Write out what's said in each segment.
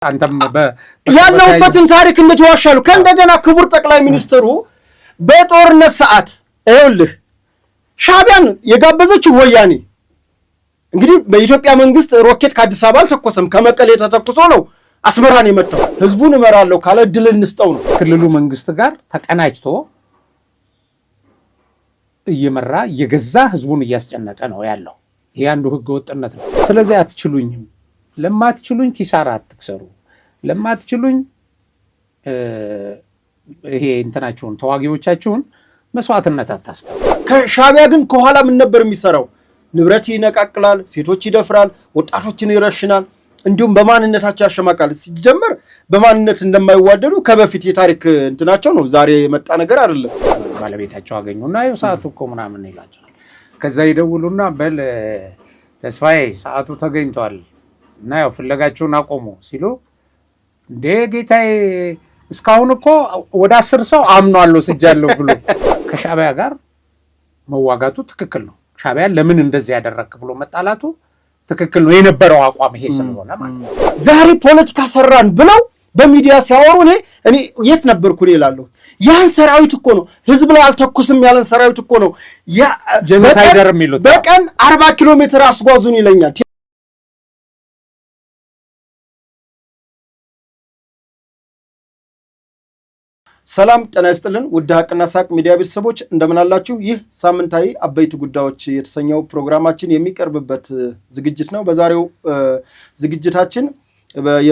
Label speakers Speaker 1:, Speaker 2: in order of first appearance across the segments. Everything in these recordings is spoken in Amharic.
Speaker 1: አንተም
Speaker 2: ያለውበትን ታሪክ እንደተዋሻሉ ከእንደገና ክቡር ጠቅላይ ሚኒስትሩ በጦርነት ሰዓት አይውልህ ሻቢያን የጋበዘችው ወያኔ እንግዲህ በኢትዮጵያ መንግስት ሮኬት ከአዲስ አበባ አልተኮሰም ከመቀሌ ተተኩሶ ነው አስመራን የመጣው ህዝቡን እመራለሁ ካለ ድል እንስጠው ነው
Speaker 1: ክልሉ መንግስት ጋር ተቀናጅቶ እየመራ የገዛ ህዝቡን እያስጨነቀ ነው ያለው ይሄ አንዱ ህገ ወጥነት ነው ስለዚህ አትችሉኝም ለማትችሉኝ ኪሳራ አትክሰሩ ለማትችሉኝ ይሄ እንትናችሁን ተዋጊዎቻችሁን መስዋዕትነት አታስከፍሉ
Speaker 2: ከሻቢያ ግን ከኋላ ምን ነበር የሚሰራው ንብረት ይነቃቅላል ሴቶች ይደፍራል ወጣቶችን ይረሽናል እንዲሁም በማንነታቸው ያሸማቃል ሲጀመር በማንነት እንደማይዋደዱ ከበፊት የታሪክ እንትናቸው ነው ዛሬ የመጣ ነገር አይደለም
Speaker 1: ባለቤታቸው አገኙና ይኸው ሰዓቱ እኮ ምናምን ይላቸዋል ከዛ ይደውሉና በል ተስፋዬ ሰዓቱ ተገኝቷል እና ያው ፍለጋቸውን አቆሙ ሲሉ እንደ ጌታዬ እስካሁን እኮ ወደ 10 ሰው አምኗለሁ ስጃለሁ ብሎ ከሻቢያ ጋር መዋጋቱ ትክክል ነው ሻቢያ ለምን እንደዚህ ያደረክ ብሎ መጣላቱ ትክክል ነው የነበረው አቋም ይሄ ስለሆነ ማለት ነው
Speaker 2: ዛሬ ፖለቲካ ሰራን ብለው በሚዲያ ሲያወሩ እኔ የት ነበርኩ እላለሁ ያን ሰራዊት እኮ ነው ህዝብ ላይ አልተኩስም ያለን ሰራዊት እኮ ነው ያ
Speaker 1: ጀነሳይደር የሚሉት
Speaker 2: በቀን 40 ኪሎ ሜትር አስጓዙን ይለኛል ሰላም ጤና ይስጥልን ውድ ሀቅና ሳቅ ሚዲያ ቤተሰቦች እንደምን አላችሁ ይህ ሳምንታዊ አበይት ጉዳዮች የተሰኘው ፕሮግራማችን የሚቀርብበት ዝግጅት ነው በዛሬው ዝግጅታችን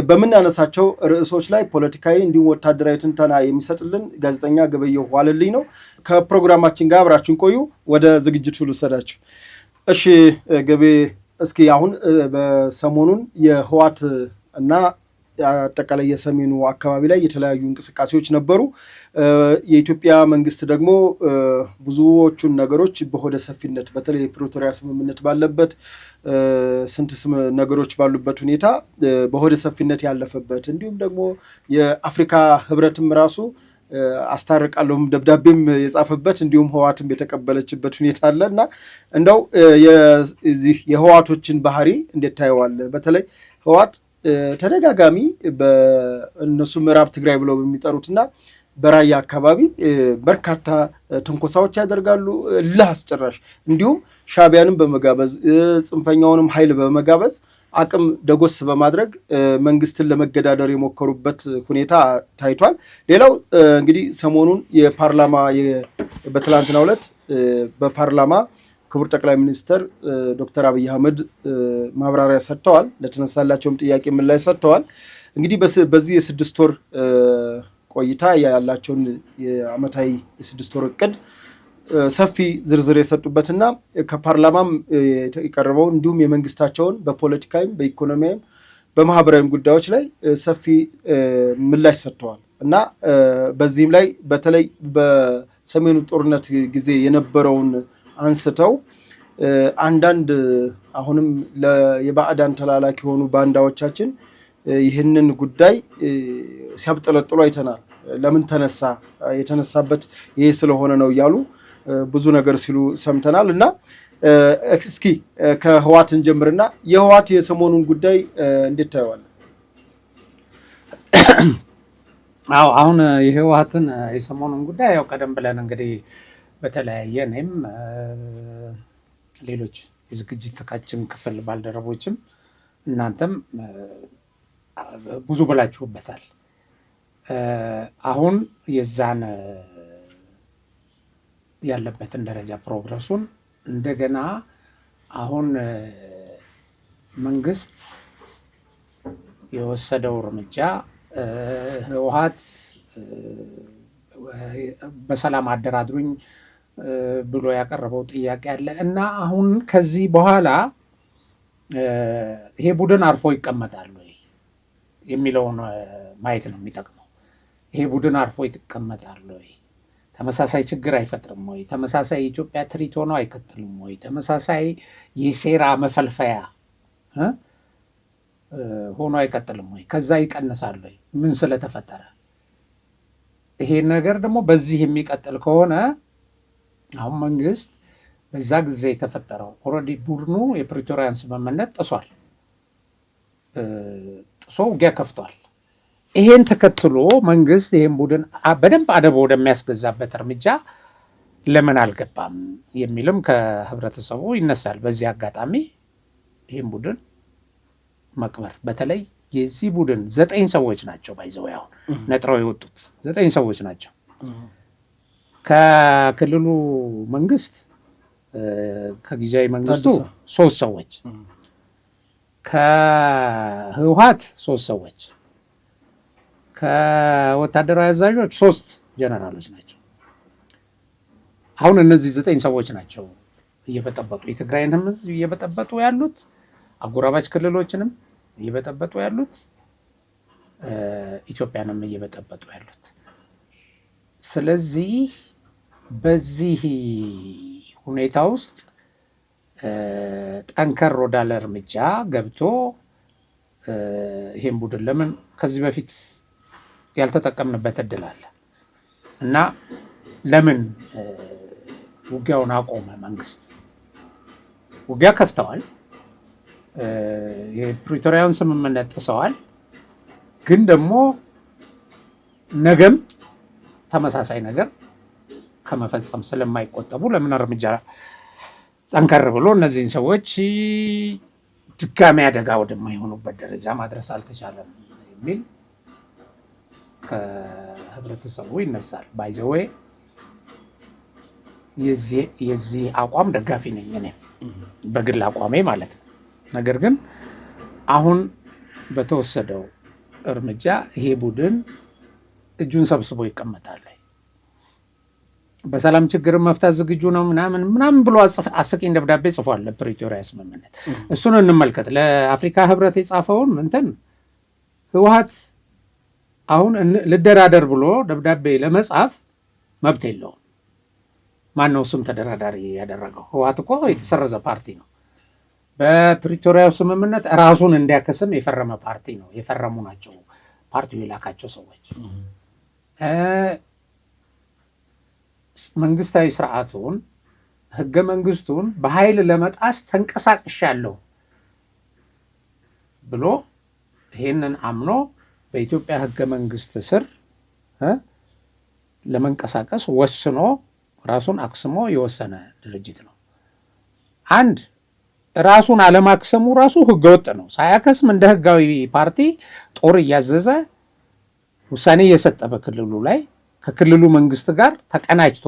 Speaker 2: በመናነሳቸው ርዕሶች ላይ ፖለቲካዊ እንዲሁም ወታደራዊ ትንተና የሚሰጥልን ጋዜጠኛ ገበየሁ ዋለልኝ ነው ከፕሮግራማችን ጋር አብራችሁን ቆዩ ወደ ዝግጅቱ ልውሰዳችሁ እሺ ገቤ እስኪ አሁን በሰሞኑን የህዋት እና አጠቃላይ የሰሜኑ አካባቢ ላይ የተለያዩ እንቅስቃሴዎች ነበሩ የኢትዮጵያ መንግስት ደግሞ ብዙዎቹን ነገሮች በሆደ ሰፊነት በተለይ የፕሪቶሪያ ስምምነት ባለበት ስንት ነገሮች ባሉበት ሁኔታ በሆደ ሰፊነት ያለፈበት እንዲሁም ደግሞ የአፍሪካ ህብረትም ራሱ አስታርቃለሁም ደብዳቤም የጻፈበት እንዲሁም ህዋትም የተቀበለችበት ሁኔታ አለና እንደው የዚህ የህዋቶችን ባህሪ እንዴት ታየዋለህ በተለይ ህዋት ተደጋጋሚ በእነሱ ምዕራብ ትግራይ ብለው በሚጠሩትና በራያ አካባቢ በርካታ ትንኮሳዎች ያደርጋሉ ለአስጨራሽ እንዲሁም ሻቢያንም በመጋበዝ ጽንፈኛውንም ኃይል በመጋበዝ አቅም ደጎስ በማድረግ መንግስትን ለመገዳደር የሞከሩበት ሁኔታ ታይቷል ሌላው እንግዲህ ሰሞኑን የፓርላማ በትላንትናው ዕለት በፓርላማ ክቡር ጠቅላይ ሚኒስትር ዶክተር አብይ አህመድ ማብራሪያ ሰጥተዋል ለተነሳላቸውም ጥያቄ ምላሽ ሰጥተዋል እንግዲህ በዚህ የ6 ወር ቆይታ ያላቸውን የአመታዊ የ6 ወር እቅድ ሰፊ ዝርዝር የሰጡበትና ከፓርላማም የቀረበው እንዲሁም የመንግስታቸውን በፖለቲካዊም በኢኮኖሚያዊም በማህበራዊም ጉዳዮች ላይ ሰፊ ምላሽ ሰጥተዋል እና በዚህም ላይ በተለይ በሰሜኑ ጦርነት ጊዜ የነበረውን አንስተው አንዳንድ አሁንም የባዕዳን ተላላኪ የሆኑ ባንዳዎቻችን ይህንን ጉዳይ ሲያብጠለጥሉ አይተናል ለምን ተነሳ የተነሳበት ይሄ ስለሆነ ነው እያሉ ብዙ ነገር ሲሉ ሰምተናል እና እስኪ ከህዋትን ጀምርና የህዋት የሰሞኑን ጉዳይ እንዴት ታየዋለህ
Speaker 1: አሁን የህዋትን የሰሞኑን ጉዳይ ያው ቀደም ብለን እንግዲህ በተለያየ እኔም ሌሎች የዝግጅታችን ክፍል ባልደረቦችም እናንተም ብዙ ብላችሁበታል አሁን የዛን ያለበትን ደረጃ ፕሮግረሱን እንደገና አሁን መንግስት የወሰደው እርምጃ ህወሓት በሰላም አደራድሩኝ ብሎ ያቀረበው ጥያቄ አለ እና አሁን ከዚህ በኋላ ይሄ ቡድን አርፎ ይቀመጣል ወይ የሚለውን ማየት ነው የሚጠቅመው ይሄ ቡድን አርፎ ይቀመጣል ወይ ተመሳሳይ ችግር አይፈጥርም ወይ ተመሳሳይ ኢትዮጵያ ትሪት ሆኖ አይቀጥልም ወይ ተመሳሳይ የሴራ መፈልፈያ ሆኖ አይቀጥልም ወይ ከዛ ይቀንሳል ወይ ምን ስለተፈጠረ ይሄ ነገር ደግሞ በዚህ የሚቀጥል ከሆነ አሁን መንግስት በዛ ጊዜ የተፈጠረው ኦልሬዲ ቡድኑ የፕሪቶሪያን ስምምነት ጥሷል ጥሶ ውጊያ ከፍቷል። ይሄን ተከትሎ መንግስት ይሄን ቡድን በደንብ አደብ ወደሚያስገዛበት እርምጃ ለምን አልገባም የሚልም ከህብረተሰቡ ይነሳል። በዚህ አጋጣሚ ይህን ቡድን መቅበር በተለይ የዚህ ቡድን 9 ሰዎች ናቸው ባይዘው አሁን ነጥረው የወጡት 9 ሰዎች ናቸው። ከክልሉ መንግስት ከጊዜያዊ መንግስቱ 3 ሰዎች፣ ከህወሓት 3 ሰዎች፣ ከወታደራዊ አዛዦች 3 ጀነራሎች ናቸው። አሁን እነዚህ 9 ሰዎች ናቸው እየበጠበጡ የትግራይንም ህዝብ እየበጠበጡ ያሉት፣ አጎራባች ክልሎችንም እየበጠበጡ ያሉት፣ ኢትዮጵያንም እየበጠበጡ ያሉት። ስለዚህ በዚህ ሁኔታ ውስጥ ጠንከር ወዳለ እርምጃ ገብቶ ይሄን ቡድን ለምን ከዚህ በፊት ያልተጠቀምንበት እድል አለ እና ለምን ውጊያውን አቆመ? መንግስት ውጊያ ከፍተዋል፣ የፕሪቶሪያውን ስምምነት ጥሰዋል። ግን ደግሞ ነገም ተመሳሳይ ነገር ከመፈጸም ስለማይቆጠቡ ለምን እርምጃ ጠንከር ብሎ እነዚህን ሰዎች ድጋሚ አደጋ ወደማይሆኑበት ደረጃ ማድረስ አልተቻለም የሚል ከህብረተሰቡ ይነሳል። ባይዘዌ የዚህ አቋም ደጋፊ ነኝ እኔ በግል አቋሜ ማለት ነው። ነገር ግን አሁን በተወሰደው እርምጃ ይሄ ቡድን እጁን ሰብስቦ ይቀመጣል፣ በሰላም ችግር መፍታት ዝግጁ ነው ምናምን ብሎ አስቂኝ ደብዳቤ ጽፏል ለፕሪቶሪያ ስምምነት። እሱን እንመልከት። ለአፍሪካ ህብረት የጻፈውን እንትን ህወሓት አሁን ልደራደር ብሎ ደብዳቤ ለመጻፍ መብት የለውም። ማነው እሱም ተደራዳሪ ያደረገው? ህወሓት እኮ የተሰረዘ ፓርቲ ነው። በፕሪቶሪያው ስምምነት ራሱን እንዲያከስም የፈረመ ፓርቲ ነው። የፈረሙ ናቸው ፓርቲው የላካቸው ሰዎች። መንግስታዊ ስርዓቱን ህገ መንግስቱን በኃይል ለመጣስ ተንቀሳቅሻለሁ ብሎ ይሄንን አምኖ በኢትዮጵያ ህገ መንግስት ስር ለመንቀሳቀስ ወስኖ ራሱን አክስሞ የወሰነ ድርጅት ነው። አንድ ራሱን አለማክሰሙ ራሱ ህገወጥ ነው። ሳያከስም እንደ ህጋዊ ፓርቲ ጦር እያዘዘ ውሳኔ እየሰጠ በክልሉ ላይ ከክልሉ መንግስት ጋር ተቀናጅቶ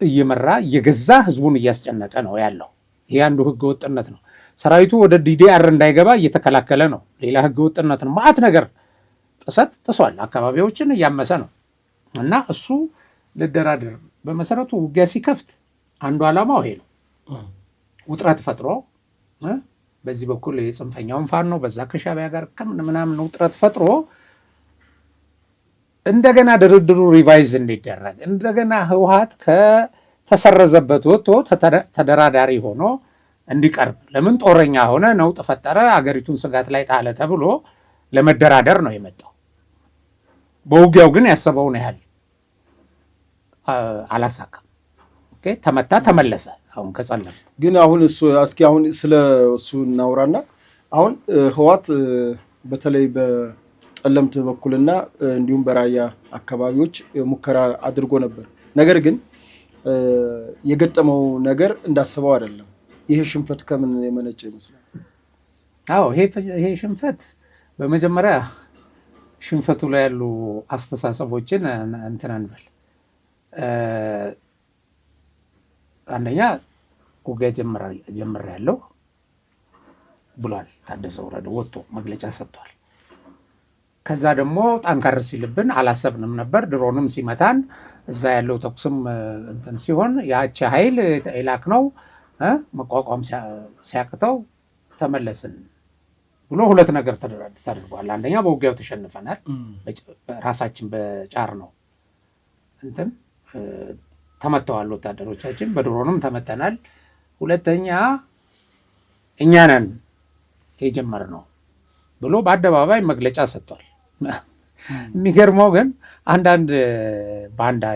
Speaker 1: እየመራ እየገዛ ህዝቡን እያስጨነቀ ነው ያለው። ይሄ አንዱ ህገወጥነት ነው። ሰራዊቱ ወደ ዲዲአር እንዳይገባ እየተከላከለ ነው። ሌላ ህገወጥነት ነው። ማዕት ነገር ጥሰት ጥሷል። አካባቢዎችን እያመሰ ነው እና እሱ ልደራደር በመሰረቱ ውጊያ ሲከፍት አንዱ ዓላማው ይሄ ነው። ውጥረት ፈጥሮ በዚህ በኩል የጽንፈኛውን ፋኖ በዛ ከሻዕቢያ ጋር ምናምን ውጥረት ፈጥሮ እንደገና ድርድሩ ሪቫይዝ እንዲደረግ እንደገና ህወሓት ከተሰረዘበት ወጥቶ ተደራዳሪ ሆኖ እንዲቀርብ። ለምን ጦረኛ ሆነ፣ ነውጥ ፈጠረ፣ አገሪቱን ስጋት ላይ ጣለ ተብሎ ለመደራደር ነው የመጣው። በውጊያው ግን ያሰበውን ያህል አላሳካም። ተመታ፣ ተመለሰ። አሁን ከጸለም
Speaker 2: ግን አሁን እሱ እስኪ አሁን ስለ እሱ እናውራና አሁን ህወሓት በተለይ በጸለምት በኩልና እንዲሁም በራያ አካባቢዎች ሙከራ አድርጎ ነበር። ነገር ግን የገጠመው ነገር እንዳሰበው አይደለም። ይሄ ሽንፈት ከምን የመነጨ ይመስላል?
Speaker 1: አዎ ይሄ ሽንፈት በመጀመሪያ ሽንፈቱ ላይ ያሉ አስተሳሰቦችን እንትን እንበል። አንደኛ ውጊያ ጀምሬያለሁ ብሏል ታደሰ ወረደ፣ ወጥቶ መግለጫ ሰጥቷል። ከዛ ደግሞ ጠንከር ሲልብን አላሰብንም ነበር። ድሮንም ሲመታን እዛ ያለው ተኩስም እንትን ሲሆን ያቺ ኃይል ኢላክ ነው መቋቋም ሲያቅተው ተመለስን ብሎ ሁለት ነገር ተደርጓል። አንደኛ በውጊያው ተሸንፈናል፣ ራሳችን በጫር ነው እንትን ተመተዋል ወታደሮቻችን፣ በድሮንም ተመተናል። ሁለተኛ እኛ ነን የጀመርነው ብሎ በአደባባይ መግለጫ ሰጥቷል። የሚገርመው ግን አንዳንድ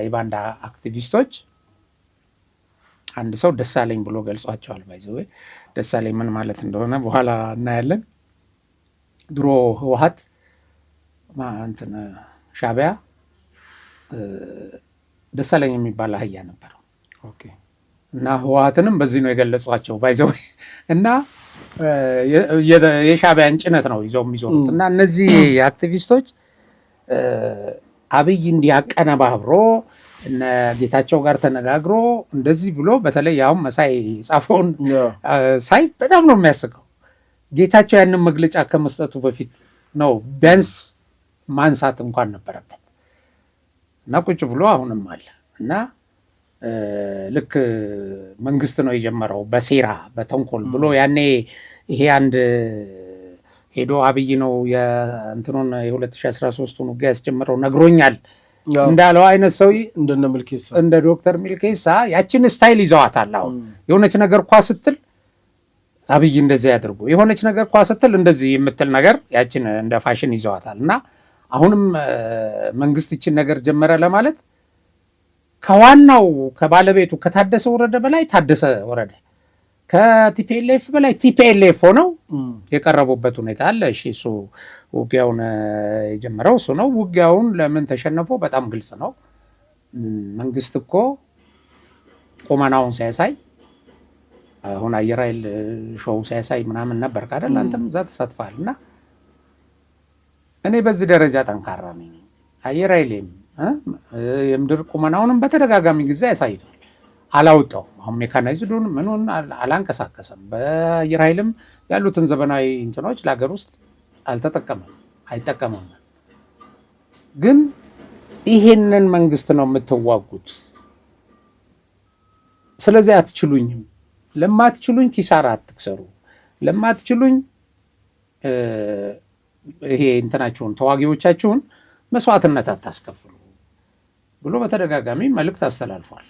Speaker 1: የባንዳ አክቲቪስቶች አንድ ሰው ደሳለኝ ብሎ ገልጿቸዋል። ባይዘዌ ደሳለኝ ምን ማለት እንደሆነ በኋላ እናያለን። ድሮ ህወሓት እንትን ሻዕቢያ ደሳለኝ የሚባል አህያ ነበር እና ህወሓትንም በዚህ ነው የገለጿቸው ባይዘው እና የሻዕቢያን ጭነት ነው ይዘው የሚዞሩት እና እነዚህ አክቲቪስቶች አብይ እንዲያቀነባብሮ እነ ጌታቸው ጋር ተነጋግሮ እንደዚህ ብሎ በተለይ አሁን መሳይ ጻፈውን ሳይ በጣም ነው የሚያስቀው። ጌታቸው ያንን መግለጫ ከመስጠቱ በፊት ነው ቢያንስ ማንሳት እንኳን ነበረበት እና ቁጭ ብሎ አሁንም አለ እና ልክ መንግስት ነው የጀመረው በሴራ በተንኮል ብሎ ያኔ ይሄ አንድ ሄዶ አብይ ነው የእንትኑን የ2013ቱን ውጊያ ያስጀመረው ነግሮኛል እንዳለው አይነት ሰው እንደ ዶክተር ሚልኬሳ ያችን ስታይል ይዘዋታል። አሁን የሆነች ነገር ኳ ስትል አብይ እንደዚህ ያድርጉ፣ የሆነች ነገር ኳ ስትል እንደዚህ የምትል ነገር ያችን እንደ ፋሽን ይዘዋታል እና አሁንም መንግስት ይችን ነገር ጀመረ ለማለት ከዋናው ከባለቤቱ ከታደሰ ወረደ በላይ ታደሰ ወረደ ከቲፒኤልኤፍ በላይ ቲፒኤልኤፍ ሆነው የቀረቡበት ሁኔታ አለ። እሺ እሱ ውጊያውን የጀመረው እሱ ነው። ውጊያውን ለምን ተሸነፈ? በጣም ግልጽ ነው። መንግስት እኮ ቁመናውን ሲያሳይ አሁን አየር ኃይል ሾው ሲያሳይ ምናምን ነበር አይደል? አንተም እዛ ተሳትፈሃል እና እኔ በዚህ ደረጃ ጠንካራ ነኝ። አየር ኃይሌም የምድር ቁመናውንም በተደጋጋሚ ጊዜ ያሳይቷል። አላወጣው አሁን ሜካናይዝዱን ምኑን አላንቀሳቀሰም። በአየር ኃይልም ያሉትን ዘመናዊ እንትኖች ለሀገር ውስጥ አልተጠቀመም፣ አይጠቀምም። ግን ይሄንን መንግስት ነው የምትዋጉት። ስለዚህ አትችሉኝም። ለማትችሉኝ ኪሳራ አትክሰሩ፣ ለማትችሉኝ ይሄ እንትናችሁን ተዋጊዎቻችሁን መስዋዕትነት አታስከፍሉ ብሎ በተደጋጋሚ መልእክት አስተላልፏል።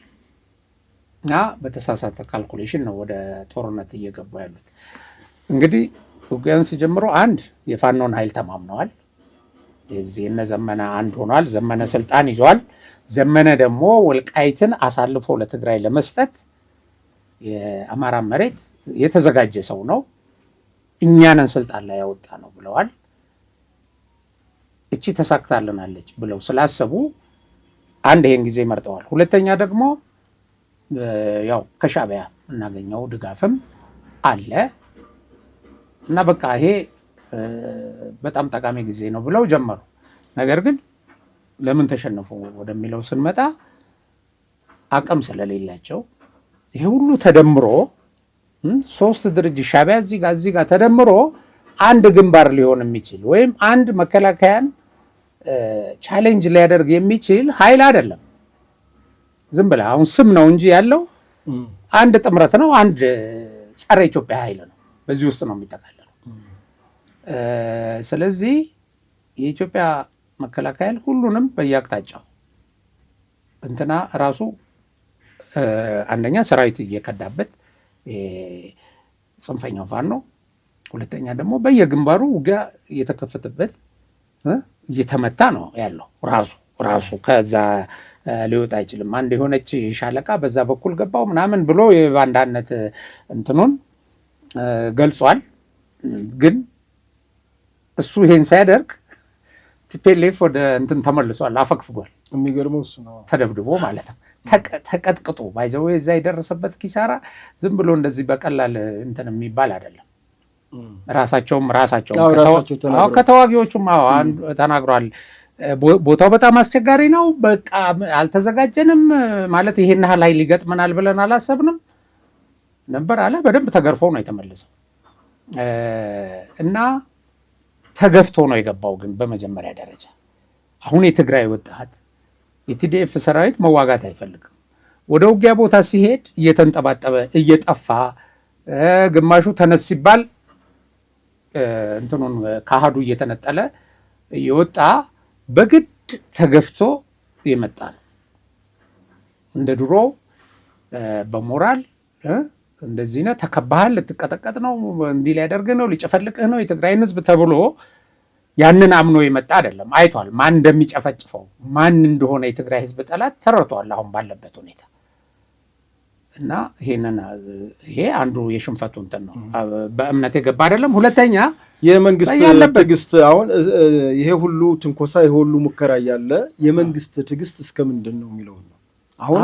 Speaker 1: እና በተሳሳተ ካልኩሌሽን ነው ወደ ጦርነት እየገቡ ያሉት። እንግዲህ ውጊያን ሲጀምሩ አንድ የፋኖን ኃይል ተማምነዋል። የዚህ እነ ዘመነ አንድ ሆኗል። ዘመነ ስልጣን ይዟል። ዘመነ ደግሞ ወልቃይትን አሳልፎ ለትግራይ ለመስጠት የአማራ መሬት የተዘጋጀ ሰው ነው፣ እኛንን ስልጣን ላይ ያወጣ ነው ብለዋል። እቺ ተሳክታልናለች ብለው ስላሰቡ አንድ ይሄን ጊዜ መርጠዋል። ሁለተኛ ደግሞ ያው ከሻዕቢያ እናገኘው ድጋፍም አለ እና በቃ ይሄ በጣም ጠቃሚ ጊዜ ነው ብለው ጀመሩ። ነገር ግን ለምን ተሸነፉ ወደሚለው ስንመጣ አቅም ስለሌላቸው ይሄ ሁሉ ተደምሮ ሶስት ድርጅት ሻዕቢያ እዚህ ጋር ተደምሮ አንድ ግንባር ሊሆን የሚችል ወይም አንድ መከላከያን ቻሌንጅ ሊያደርግ የሚችል ኃይል አይደለም። ዝም ብለህ አሁን ስም ነው እንጂ ያለው አንድ ጥምረት ነው። አንድ ጸረ ኢትዮጵያ ኃይል ነው። በዚህ ውስጥ ነው የሚጠቃለለው። ስለዚህ የኢትዮጵያ መከላከያ ሁሉንም በየአቅጣጫው እንትና ራሱ አንደኛ ሰራዊት እየከዳበት ጽንፈኛው ፋኖ ነው። ሁለተኛ ደግሞ በየግንባሩ ውጊያ እየተከፈተበት እየተመታ ነው ያለው። ራሱ ከዛ ሊወጣ አይችልም። አንድ የሆነች ሻለቃ በዛ በኩል ገባው ምናምን ብሎ የባንዳነት እንትኑን ገልጿል። ግን እሱ ይሄን ሳያደርግ ቲፒኤልኤፍ ወደ እንትን ተመልሷል፣ አፈግፍጓል።
Speaker 2: የሚገርመው እሱ ነው።
Speaker 1: ተደብድቦ ማለት ነው፣ ተቀጥቅጦ ባይዘው እዛ የደረሰበት ኪሳራ ዝም ብሎ እንደዚህ በቀላል እንትን የሚባል አይደለም። ራሳቸው ከተዋጊዎቹም ተናግሯል። ቦታው በጣም አስቸጋሪ ነው፣ በቃ አልተዘጋጀንም ማለት ይሄን ያህል ኃይል ይገጥመናል ብለን አላሰብንም ነበር አለ። በደንብ ተገርፎ ነው የተመለሰው እና ተገፍቶ ነው የገባው። ግን በመጀመሪያ ደረጃ አሁን የትግራይ ወጣት የቲዲኤፍ ሰራዊት መዋጋት አይፈልግም። ወደ ውጊያ ቦታ ሲሄድ እየተንጠባጠበ እየጠፋ ግማሹ ተነስ ሲባል እንትኑን ካህዱ እየተነጠለ እየወጣ በግድ ተገፍቶ የመጣ ነው። እንደ ድሮ በሞራል እንደዚህ ነው ተከባሃል፣ ልትቀጠቀጥ ነው፣ እንዲህ ሊያደርግህ ነው፣ ሊጨፈልቅህ ነው የትግራይን ህዝብ ተብሎ ያንን አምኖ የመጣ አይደለም። አይቷል ማን እንደሚጨፈጭፈው፣ ማን እንደሆነ የትግራይ ህዝብ ጠላት ተረድቷል። አሁን ባለበት ሁኔታ እና ይሄ አንዱ የሽንፈቱ እንትን ነው። በእምነት የገባ አይደለም። ሁለተኛ
Speaker 2: የመንግስት ትዕግስት አሁን ይሄ ሁሉ ትንኮሳ ይሄ ሁሉ ሙከራ እያለ የመንግስት ትዕግስት እስከምንድን ነው የሚለው ነው። አሁን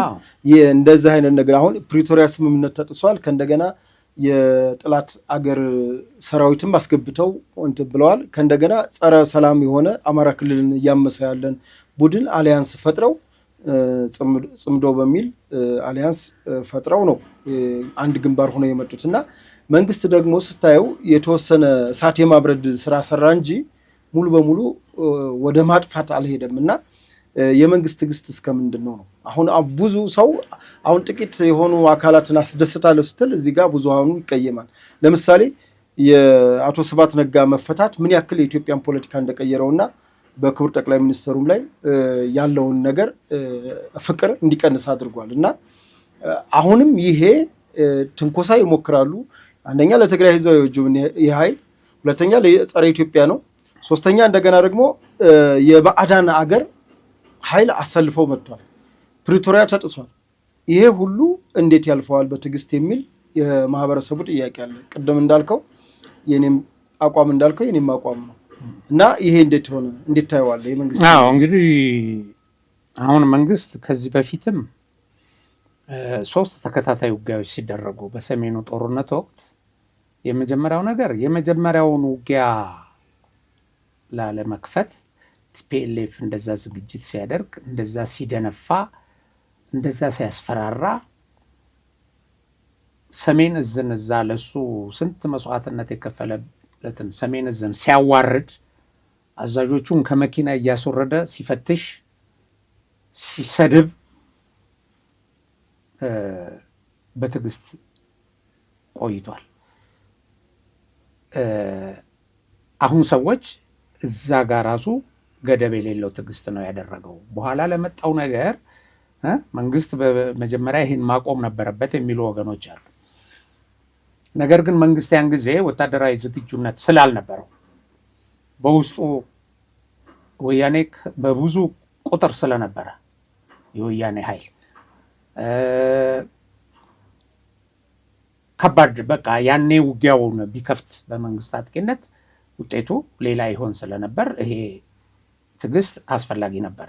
Speaker 2: እንደዚህ አይነት ነገር አሁን ፕሪቶሪያ ስምምነት ተጥሷል። ከእንደገና የጥላት አገር ሰራዊትም አስገብተው እንትን ብለዋል። ከእንደገና ጸረ ሰላም የሆነ አማራ ክልልን እያመሰ ያለን ቡድን አሊያንስ ፈጥረው ጽምዶ በሚል አሊያንስ ፈጥረው ነው አንድ ግንባር ሆነው የመጡት እና መንግስት ደግሞ ስታየው የተወሰነ እሳት የማብረድ ስራ ሰራ እንጂ ሙሉ በሙሉ ወደ ማጥፋት አልሄደም እና የመንግስት ትዕግስት እስከምንድን ነው? አሁን ብዙ ሰው አሁን ጥቂት የሆኑ አካላትን አስደስታለሁ ስትል እዚህ ጋር ብዙሃኑ ይቀየማል። ለምሳሌ የአቶ ስብሐት ነጋ መፈታት ምን ያክል የኢትዮጵያን ፖለቲካ እንደቀየረውና በክቡር ጠቅላይ ሚኒስትሩም ላይ ያለውን ነገር ፍቅር እንዲቀንስ አድርጓል እና አሁንም ይሄ ትንኮሳ ይሞክራሉ። አንደኛ ለትግራይ ህዝባዊ ወጁብን የኃይል ሁለተኛ ለጸረ ኢትዮጵያ ነው። ሶስተኛ እንደገና ደግሞ የባዕዳን አገር ኃይል አሰልፈው መጥቷል። ፕሪቶሪያ ተጥሷል። ይሄ ሁሉ እንዴት ያልፈዋል በትዕግስት የሚል የማህበረሰቡ ጥያቄ አለ። ቅድም እንዳልከው የኔም አቋም እንዳልከው የኔም አቋም ነው እና ይሄ እንዴት ሆነ? እንዴት ታየዋለህ? የመንግስት
Speaker 1: እንግዲህ አሁን መንግስት ከዚህ በፊትም 3 ተከታታይ ውጊያዎች ሲደረጉ በሰሜኑ ጦርነት ወቅት የመጀመሪያው ነገር የመጀመሪያውን ውጊያ ላለመክፈት ቲፒኤልኤፍ እንደዛ ዝግጅት ሲያደርግ እንደዛ ሲደነፋ እንደዛ ሲያስፈራራ ሰሜን እዝን እዛ ለሱ ስንት መስዋዕትነት የከፈለለትን ሰሜን እዝን ሲያዋርድ አዛዦቹን ከመኪና እያስወረደ ሲፈትሽ ሲሰድብ በትዕግስት ቆይቷል። አሁን ሰዎች እዛ ጋር ራሱ ገደብ የሌለው ትዕግስት ነው ያደረገው። በኋላ ለመጣው ነገር መንግስት በመጀመሪያ ይህን ማቆም ነበረበት የሚሉ ወገኖች አሉ። ነገር ግን መንግስት ያን ጊዜ ወታደራዊ ዝግጁነት ስላልነበረው በውስጡ ወያኔ በብዙ ቁጥር ስለነበረ የወያኔ ኃይል ከባድ በቃ ያኔ ውጊያውን ቢከፍት በመንግስት አጥቂነት ውጤቱ ሌላ ይሆን ስለነበር ይሄ ትዕግስት አስፈላጊ ነበረ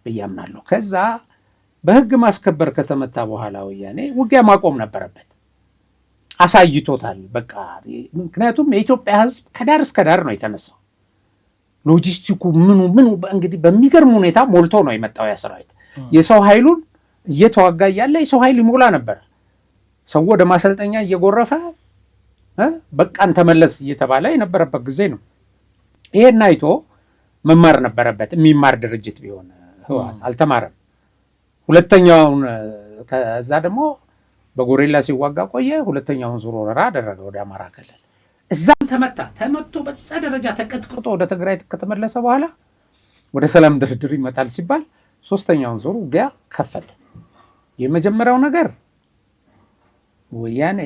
Speaker 1: ብዬ አምናለሁ። ከዛ በህግ ማስከበር ከተመታ በኋላ ወያኔ ውጊያ ማቆም ነበረበት። አሳይቶታል በቃ። ምክንያቱም የኢትዮጵያ ህዝብ ከዳር እስከ ዳር ነው የተነሳው። ሎጂስቲኩ ምኑ እንግዲህ በሚገርም ሁኔታ ሞልቶ ነው የመጣው። ያ ሰራዊት የሰው ኃይሉን እየተዋጋ እያለ የሰው ኃይል ይሞላ ነበር። ሰው ወደ ማሰልጠኛ እየጎረፈ በቃን ተመለስ እየተባለ የነበረበት ጊዜ ነው። ይሄን አይቶ መማር ነበረበት። የሚማር ድርጅት ቢሆን ህወሓት አልተማረም። ሁለተኛውን ከዛ ደግሞ በጎሬላ ሲዋጋ ቆየ። ሁለተኛውን ዙር ወረራ አደረገ ወደ አማራ ክልል። እዛም ተመቶ በዛ ደረጃ ተቀጥቅጦ ወደ ትግራይ ከተመለሰ በኋላ ወደ ሰላም ድርድር ይመጣል ሲባል ሶስተኛውን ዙር ውጊያ ከፈተ። የመጀመሪያው ነገር ወያኔ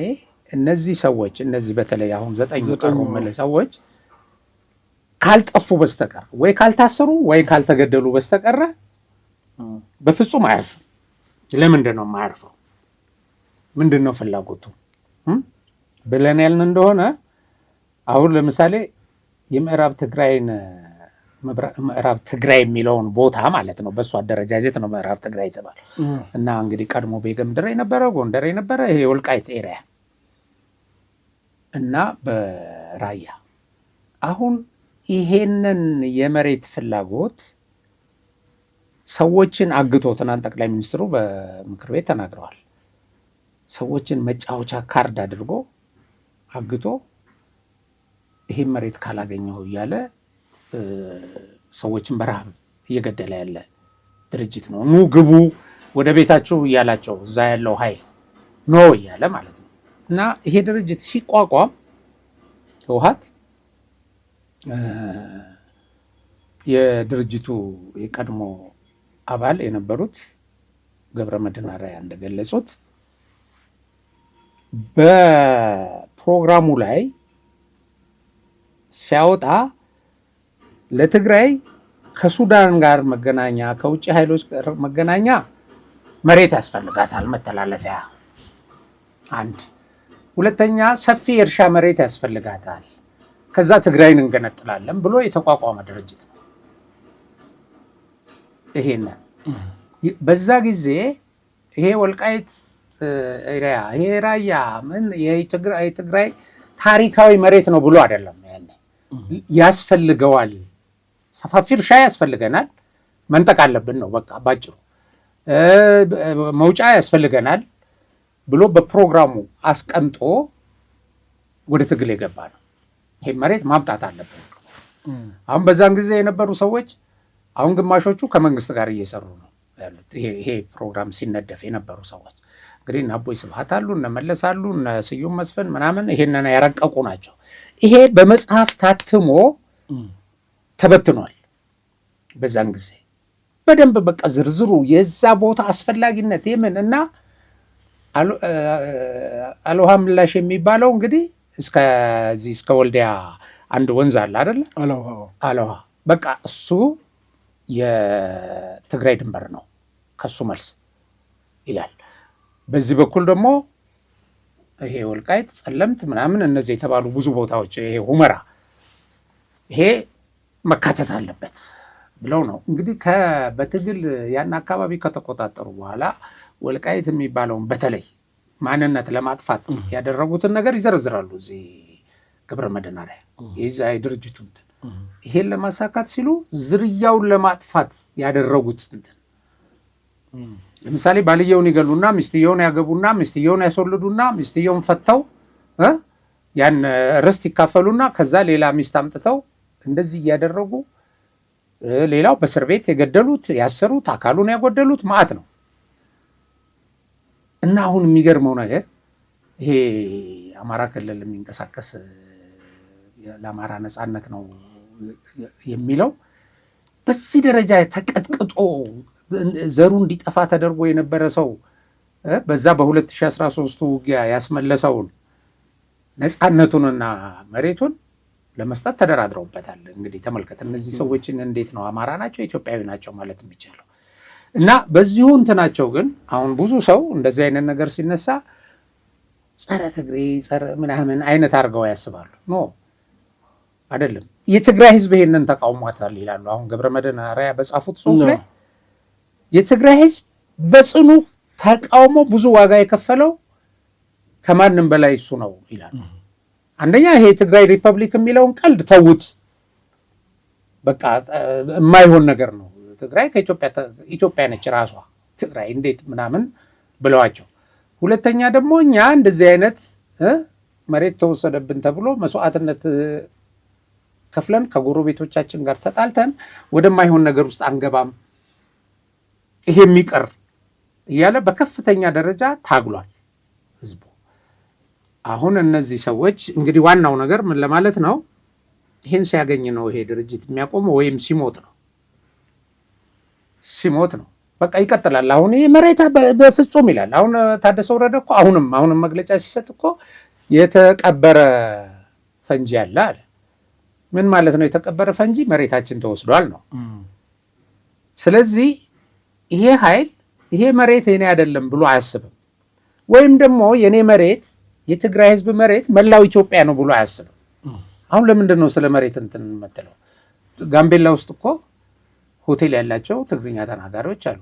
Speaker 1: እነዚህ ሰዎች በተለይ አሁን 9 ሰዎች ካልጠፉ በስተቀር ወይ ካልታሰሩ ወይ ካልተገደሉ በስተቀር በፍጹም አያርፍም። ለምንድን ነው የማያርፈው? ምንድን ነው ፍላጎቱ ብለን ያልን እንደሆነ አሁን ለምሳሌ የምዕራብ ትግራይ የሚለውን ቦታ ማለት ነው። በእሱ አደረጃጀት ነው ምዕራብ ትግራይ የተባለ እና እንግዲህ ቀድሞ ቤጌምድር የነበረ ጎንደር የነበረ ይሄ ወልቃይት ኤሪያ እና በራያ አሁን ይሄንን የመሬት ፍላጎት ሰዎችን አግቶ ትናንት ጠቅላይ ሚኒስትሩ በምክር ቤት ተናግረዋል። ሰዎችን መጫወቻ ካርድ አድርጎ አግቶ ይሄን መሬት ካላገኘው እያለ ሰዎችን በረሃብ እየገደለ ያለ ድርጅት ነው። ኑ ግቡ ወደ ቤታችሁ እያላቸው እዛ ያለው ኃይል ኖ እያለ ማለት ነው። እና ይሄ ድርጅት ሲቋቋም ህወሓት የድርጅቱ የቀድሞ አባል የነበሩት ገብረመድህን አርአያ እንደገለጹት በፕሮግራሙ ላይ ሲያወጣ ለትግራይ ከሱዳን ጋር መገናኛ ከውጭ ኃይሎች ጋር መገናኛ መሬት ያስፈልጋታል፣ መተላለፊያ አንድ ሁለተኛ ሰፊ የእርሻ መሬት ያስፈልጋታል፣ ከዛ ትግራይን እንገነጥላለን ብሎ የተቋቋመ ድርጅት ነው። ይሄንን በዛ ጊዜ ይሄ ወልቃይት ኤሪያ ይሄ ራያ ምን የትግራይ ታሪካዊ መሬት ነው ብሎ አይደለም። ያኔ ያስፈልገዋል፣ ሰፋፊ እርሻ ያስፈልገናል፣ መንጠቅ አለብን ነው በቃ ባጭሩ። መውጫ ያስፈልገናል ብሎ በፕሮግራሙ አስቀምጦ ወደ ትግል የገባ ነው። ይሄ መሬት ማምጣት አለብን። አሁን በዛን ጊዜ የነበሩ ሰዎች አሁን ግማሾቹ ከመንግስት ጋር እየሰሩ ነው ያሉት። ይሄ ፕሮግራም ሲነደፍ የነበሩ ሰዎች እንግዲህ እነ አቦይ ስብሃት አሉ፣ እነ መለስ አሉ፣ እነ ስዩም መስፍን ምናምን ይሄንን ያረቀቁ ናቸው። ይሄ በመጽሐፍ ታትሞ ተበትኗል። በዛን ጊዜ በደንብ በቃ ዝርዝሩ የዛ ቦታ አስፈላጊነት የምን እና አልውሃ ምላሽ የሚባለው እንግዲህ እስከዚህ እስከ ወልዲያ አንድ ወንዝ አለ አይደለ? አልውሃ በቃ እሱ የትግራይ ድንበር ነው፣ ከሱ መልስ ይላል። በዚህ በኩል ደግሞ ይሄ ወልቃይት፣ ጸለምት ምናምን እነዚህ የተባሉ ብዙ ቦታዎች ይሄ ሁመራ ይሄ መካተት አለበት ብለው ነው እንግዲህ በትግል ያን አካባቢ ከተቆጣጠሩ በኋላ ወልቃይት የሚባለውን በተለይ ማንነት ለማጥፋት ያደረጉትን ነገር ይዘረዝራሉ። እዚህ ገብረ መድኅናርያ የዛ የድርጅቱ እንትን ይሄን ለማሳካት ሲሉ ዝርያውን ለማጥፋት ያደረጉት እንትን ለምሳሌ ባልየውን ይገሉና ሚስትየውን ያገቡና ሚስትየውን ያስወልዱና ሚስትየውን ፈተው ያን ርስት ይካፈሉና ከዛ ሌላ ሚስት አምጥተው እንደዚህ እያደረጉ ሌላው በእስር ቤት የገደሉት ያሰሩት አካሉን ያጎደሉት ማዕት ነው። እና አሁን የሚገርመው ነገር ይሄ አማራ ክልል የሚንቀሳቀስ ለአማራ ነፃነት ነው የሚለው በዚህ ደረጃ ተቀጥቅጦ ዘሩ እንዲጠፋ ተደርጎ የነበረ ሰው በዛ በ2013 ውጊያ ያስመለሰውን ነፃነቱንና መሬቱን ለመስጠት ተደራድረውበታል። እንግዲህ ተመልከት፣ እነዚህ ሰዎችን እንዴት ነው አማራ ናቸው ኢትዮጵያዊ ናቸው ማለት የሚቻለው? እና በዚሁ እንትናቸው ግን አሁን ብዙ ሰው እንደዚህ አይነት ነገር ሲነሳ ጸረ ትግሬ ጸረ ምናምን አይነት አድርገው ያስባሉ። ኖ አይደለም። የትግራይ ህዝብ ይሄንን ተቃውሟታል ይላሉ። አሁን ገብረ መድኅናርያ በጻፉት ጽሁፍ ላይ የትግራይ ህዝብ በጽኑ ተቃውሞ ብዙ ዋጋ የከፈለው ከማንም በላይ እሱ ነው ይላሉ። አንደኛ ይሄ የትግራይ ሪፐብሊክ የሚለውን ቀልድ ተውት፣ በቃ የማይሆን ነገር ነው። ትግራይ ከኢትዮጵያ ነች ራሷ ትግራይ እንዴት ምናምን ብለዋቸው። ሁለተኛ ደግሞ እኛ እንደዚህ አይነት መሬት ተወሰደብን ተብሎ መስዋዕትነት ከፍለን ከጎረቤቶቻችን ጋር ተጣልተን ወደማይሆን ነገር ውስጥ አንገባም፣ ይሄ የሚቀር እያለ በከፍተኛ ደረጃ ታግሏል ህዝቡ። አሁን እነዚህ ሰዎች እንግዲህ ዋናው ነገር ምን ለማለት ነው? ይህን ሲያገኝ ነው ይሄ ድርጅት የሚያቆመው ወይም ሲሞት ነው። ሲሞት ነው በቃ ይቀጥላል። አሁን ይሄ መሬት በፍጹም ይላል። አሁን ታደሰ ወረደ እኮ አሁንም መግለጫ ሲሰጥ እኮ የተቀበረ ፈንጂ አለ አለ። ምን ማለት ነው? የተቀበረ ፈንጂ መሬታችን ተወስዷል ነው። ስለዚህ ይሄ ኃይል ይሄ መሬት የኔ አይደለም ብሎ አያስብም። ወይም ደግሞ የኔ መሬት የትግራይ ህዝብ መሬት መላው ኢትዮጵያ ነው ብሎ አያስብም። አሁን ለምንድን ነው ስለ መሬት እንትን የምትለው? ጋምቤላ ውስጥ እኮ ሆቴል ያላቸው ትግርኛ ተናጋሪዎች አሉ።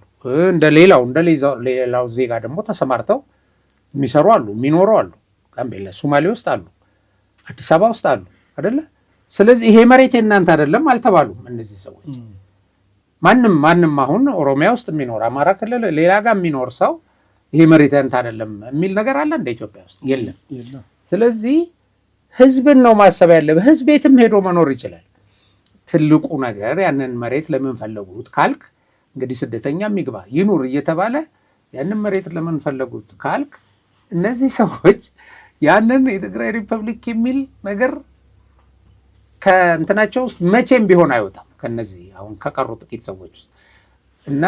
Speaker 1: እንደ ሌላው ዜጋ ደግሞ ተሰማርተው የሚሰሩ አሉ፣ የሚኖሩ አሉ። ጋምቤላ፣ ሶማሌ ውስጥ አሉ፣ አዲስ አበባ ውስጥ አሉ አይደለ? ስለዚህ ይሄ መሬት የእናንተ አይደለም አልተባሉም እነዚህ ሰዎች። ማንም አሁን ኦሮሚያ ውስጥ የሚኖር አማራ ክልል ሌላ ጋር የሚኖር ሰው ይሄ መሬት ያንተ አይደለም የሚል ነገር አለ እንደ ኢትዮጵያ ውስጥ የለም። ስለዚህ ህዝብን ነው ማሰብ ያለብህ። ህዝብ የትም ሄዶ መኖር ይችላል። ትልቁ ነገር ያንን መሬት ለምን ፈለጉት ካልክ እንግዲህ ስደተኛ የሚግባ ይኑር እየተባለ ያንን መሬት ለምን ፈለጉት ካልክ እነዚህ ሰዎች ያንን የትግራይ ሪፐብሊክ የሚል ነገር ከእንትናቸው ውስጥ መቼም ቢሆን አይወጣም። ከነዚህ አሁን ከቀሩ ጥቂት ሰዎች ውስጥ እና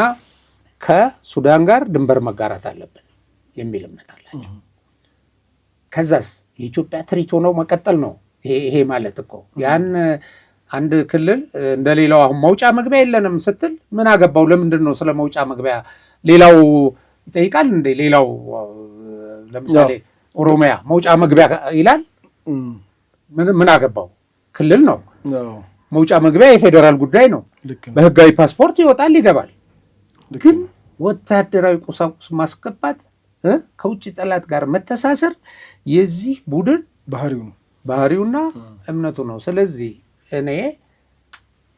Speaker 1: ከሱዳን ጋር ድንበር መጋራት አለብን የሚል እምነት አላቸው። ከዛስ የኢትዮጵያ ትሪት ሆነው መቀጠል ነው። ይሄ ማለት እኮ ያን አንድ ክልል እንደሌላው አሁን መውጫ መግቢያ የለንም ስትል ምን አገባው? ለምንድን ነው ስለ መውጫ መግቢያ ሌላው ይጠይቃል እንዴ? ሌላው ለምሳሌ ኦሮሚያ መውጫ መግቢያ ይላል። ምን አገባው? ክልል ነው። መውጫ መግቢያ የፌዴራል ጉዳይ ነው። በህጋዊ ፓስፖርት ይወጣል ይገባል። ግን ወታደራዊ ቁሳቁስ ማስገባት፣ ከውጭ ጠላት ጋር መተሳሰር የዚህ ቡድን ባህሪውና እምነቱ ነው። ስለዚህ እኔ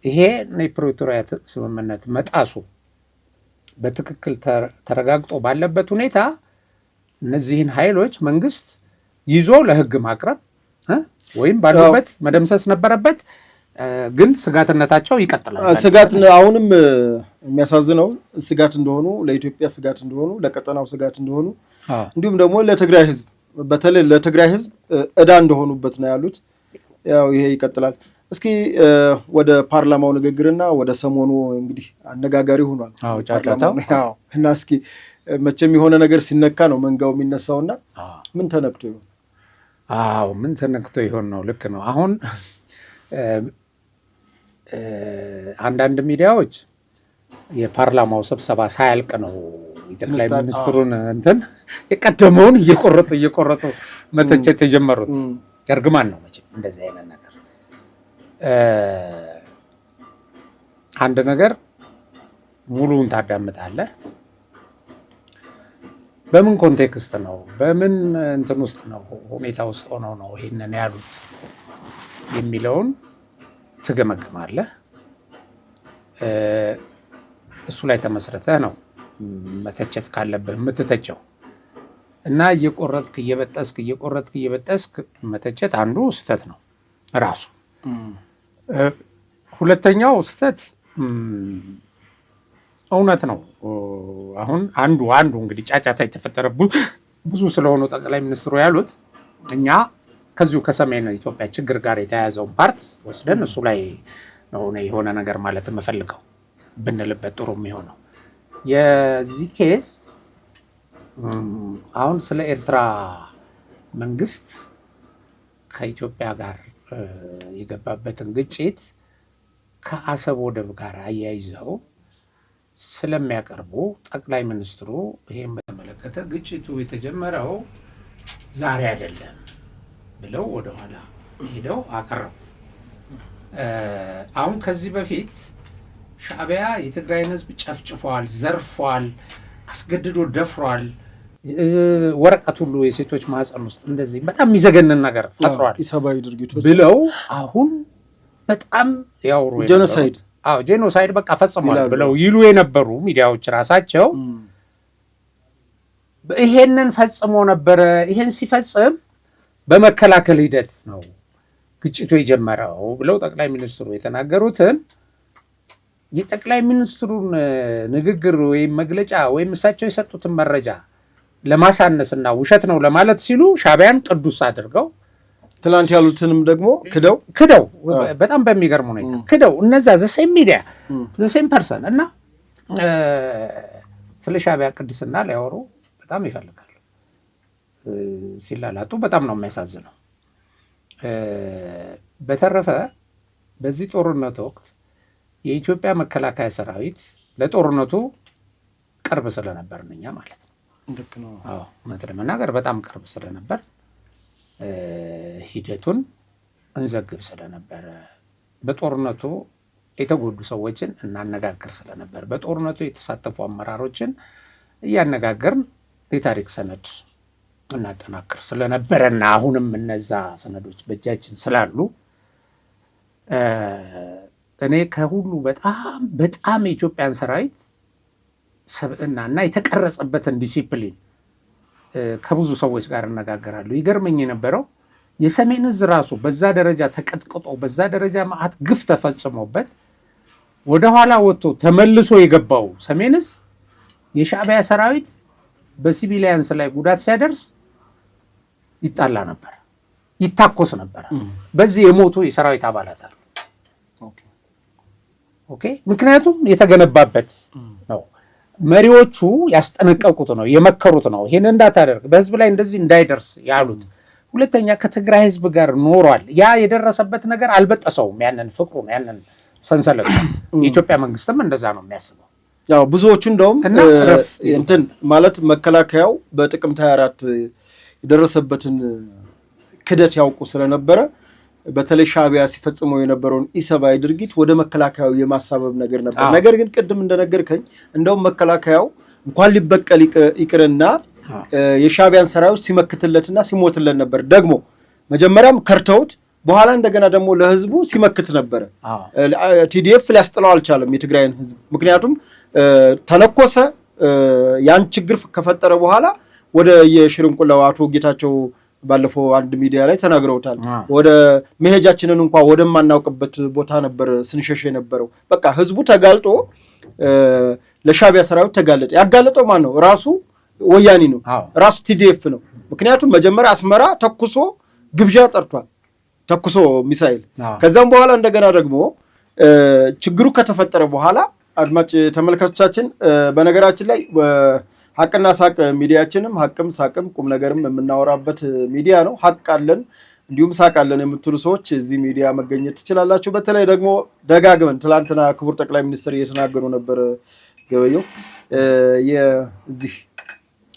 Speaker 1: ይሄ የፕሪቶሪያ ስምምነት መጣሱ በትክክል ተረጋግጦ ባለበት ሁኔታ እነዚህን ኃይሎች መንግስት ይዞ ለህግ ማቅረብ ወይም ባሉበት መደምሰስ ነበረበት። ግን ስጋትነታቸው ይቀጥላል።
Speaker 2: ስጋት አሁንም የሚያሳዝነው ስጋት እንደሆኑ፣ ለኢትዮጵያ ስጋት እንደሆኑ፣ ለቀጠናው ስጋት እንደሆኑ እንዲሁም ደግሞ ለትግራይ ህዝብ በተለይ ለትግራይ ህዝብ ዕዳ እንደሆኑበት ነው ያሉት። ያው ይሄ ይቀጥላል። እስኪ ወደ ፓርላማው ንግግርና ወደ ሰሞኑ እንግዲህ አነጋጋሪ ሆኗል እና እስኪ መቼም የሆነ ነገር ሲነካ ነው መንጋው የሚነሳውና ምን ተነክቶ ይሆን?
Speaker 1: ምን ተነክቶ ይሆን ነው። ልክ ነው። አሁን አንዳንድ ሚዲያዎች የፓርላማው ስብሰባ ሳያልቅ ነው የጠቅላይ ሚኒስትሩን እንትን የቀደመውን እየቆረጡ መተቸት የጀመሩት። እርግማን ነው መቼም እንደዚህ አይነት ነገር። አንድ ነገር ሙሉውን ታዳምጣለህ። በምን ኮንቴክስት ነው፣ በምን እንትን ውስጥ ነው፣ ሁኔታ ውስጥ ሆነው ነው ይሄንን ያሉት የሚለውን ትገመግማለህ። እሱ ላይ ተመስርተህ ነው መተቸት ካለብህ የምትተቸው እና እየቆረጥክ እየበጠስክ መተቸት አንዱ ስህተት ነው ራሱ። ሁለተኛው ስህተት እውነት ነው። አሁን አንዱ እንግዲህ ጫጫታ የተፈጠረ ብዙ ስለሆኑ ጠቅላይ ሚኒስትሩ ያሉት እኛ ከዚሁ ከሰሜን ኢትዮጵያ ችግር ጋር የተያያዘውን ፓርት ወስደን እሱ ላይ ነው የሆነ ነገር ማለት የምፈልገው ብንልበት ጥሩ የሚሆነው። የዚህ ኬስ አሁን ስለ ኤርትራ መንግስት ከኢትዮጵያ ጋር የገባበትን ግጭት ከአሰብ ወደብ ጋር አያይዘው ስለሚያቀርቡ ጠቅላይ ሚኒስትሩ ይሄን በተመለከተ ግጭቱ የተጀመረው ዛሬ አይደለም ብለው ወደኋላ ሄደው አቀረቡ። አሁን ከዚህ በፊት ሻዕቢያ የትግራይን ህዝብ ጨፍጭፏል፣ ዘርፏል፣ አስገድዶ ደፍሯል፣ ወረቀት ሁሉ የሴቶች ማህፀን ውስጥ እንደዚህ በጣም የሚዘገንን ነገር ፈጥሯል
Speaker 2: ኢሰብአዊ ድርጊቶች ብለው
Speaker 1: አሁን በጣም ያወሩ
Speaker 2: ጄኖሳይድ
Speaker 1: በቃ ፈጽሟል ብለው ይሉ የነበሩ ሚዲያዎች ራሳቸው ይሄንን ፈጽሞ ነበረ። ይሄን ሲፈጽም በመከላከል ሂደት ነው ግጭቱ የጀመረው ብለው ጠቅላይ ሚኒስትሩ የተናገሩትን የጠቅላይ ሚኒስትሩን ንግግር ወይም መግለጫ ወይም እሳቸው የሰጡትን መረጃ ለማሳነስና ውሸት ነው ለማለት ሲሉ ሻዕቢያን ቅዱስ አድርገው
Speaker 2: ትላንት ያሉትንም ደግሞ
Speaker 1: ክደው በጣም በሚገርም ሁኔታ ክደው እነዛ ዘሴም ሚዲያ ዘሴም ፐርሰን እና ስለ ሻዕቢያ ቅድስና ሊያወሩ በጣም ይፈልጋሉ። ሲላላጡ በጣም ነው የሚያሳዝነው። በተረፈ በዚህ ጦርነት ወቅት የኢትዮጵያ መከላከያ ሰራዊት ለጦርነቱ ቅርብ ስለነበር እኛ ማለት ነው። እውነት ለመናገር በጣም ቅርብ ስለነበር ሂደቱን እንዘግብ ስለነበረ በጦርነቱ የተጎዱ ሰዎችን እናነጋግር ስለነበር በጦርነቱ የተሳተፉ አመራሮችን እያነጋገርን የታሪክ ሰነድ እናጠናክር ስለነበረና አሁንም እነዛ ሰነዶች በእጃችን ስላሉ እኔ ከሁሉ በጣም የኢትዮጵያን ሰራዊት ሰብዕና እና የተቀረጸበትን ዲሲፕሊን ከብዙ ሰዎች ጋር እነጋገራለሁ። ይገርመኝ የነበረው የሰሜን ዕዝ ራሱ በዛ ደረጃ ተቀጥቅጦ በዛ ደረጃ መዓት ግፍ ተፈጽሞበት ወደኋላ ወጥቶ ተመልሶ የገባው ሰሜን ዕዝ የሻዕቢያ ሰራዊት በሲቪሊያንስ ላይ ጉዳት ሲያደርስ ይጣላ ነበር፣ ይታኮስ ነበር። በዚህ የሞቱ የሰራዊት አባላት አሉ። ኦኬ፣ ምክንያቱም የተገነባበት ነው። መሪዎቹ ያስጠነቀቁት ነው፣ የመከሩት ነው። ይሄን እንዳታደርግ በህዝብ ላይ እንደዚህ እንዳይደርስ ያሉት። ሁለተኛ ከትግራይ ህዝብ ጋር ኖሯል። ያ የደረሰበት ነገር አልበጠሰውም ያንን ፍቅሩን፣ ያንን ሰንሰለት። የኢትዮጵያ መንግስትም እንደዛ ነው የሚያስበው።
Speaker 2: ያው ብዙዎቹ እንደውም እንትን ማለት መከላከያው በጥቅምት 24 የደረሰበትን ክደት ያውቁ ስለነበረ በተለይ ሻዕቢያ ሲፈጽመው የነበረውን ኢሰብአዊ ድርጊት ወደ መከላከያው የማሳበብ ነገር ነበር። ነገር ግን ቅድም እንደነገርከኝ እንደውም መከላከያው እንኳን ሊበቀል ይቅርና የሻዕቢያን ሰራዊት ሲመክትለትና ሲሞትለት ነበር። ደግሞ መጀመሪያም ከርተውት በኋላ እንደገና ደግሞ ለህዝቡ ሲመክት ነበረ። ቲዲኤፍ ሊያስጥለው አልቻለም የትግራይን ህዝብ። ምክንያቱም ተነኮሰ፣ ያን ችግር ከፈጠረ በኋላ ወደ የሽርንቁላው አቶ ጌታቸው ባለፈው አንድ ሚዲያ ላይ ተናግረውታል። ወደ መሄጃችንን እንኳን ወደማናውቅበት ቦታ ነበር ስንሸሽ የነበረው። በቃ ህዝቡ ተጋልጦ ለሻዕቢያ ሰራዊት ተጋለጠ። ያጋለጠው ማን ነው? ራሱ ወያኔ ነው፣ ራሱ ቲዲኤፍ ነው። ምክንያቱም መጀመሪያ አስመራ ተኩሶ ግብዣ ጠርቷል፣ ተኩሶ ሚሳኤል። ከዛም በኋላ እንደገና ደግሞ ችግሩ ከተፈጠረ በኋላ አድማጭ ተመልካቾቻችን፣ በነገራችን ላይ ሀቅና ሳቅ ሚዲያችንም ሀቅም ሳቅም ቁም ነገርም የምናወራበት ሚዲያ ነው። ሀቅ አለን እንዲሁም ሳቅ አለን የምትሉ ሰዎች እዚህ ሚዲያ መገኘት ትችላላችሁ። በተለይ ደግሞ ደጋግመን ትላንትና ክቡር ጠቅላይ ሚኒስትር እየተናገሩ ነበር ገበየው የዚህ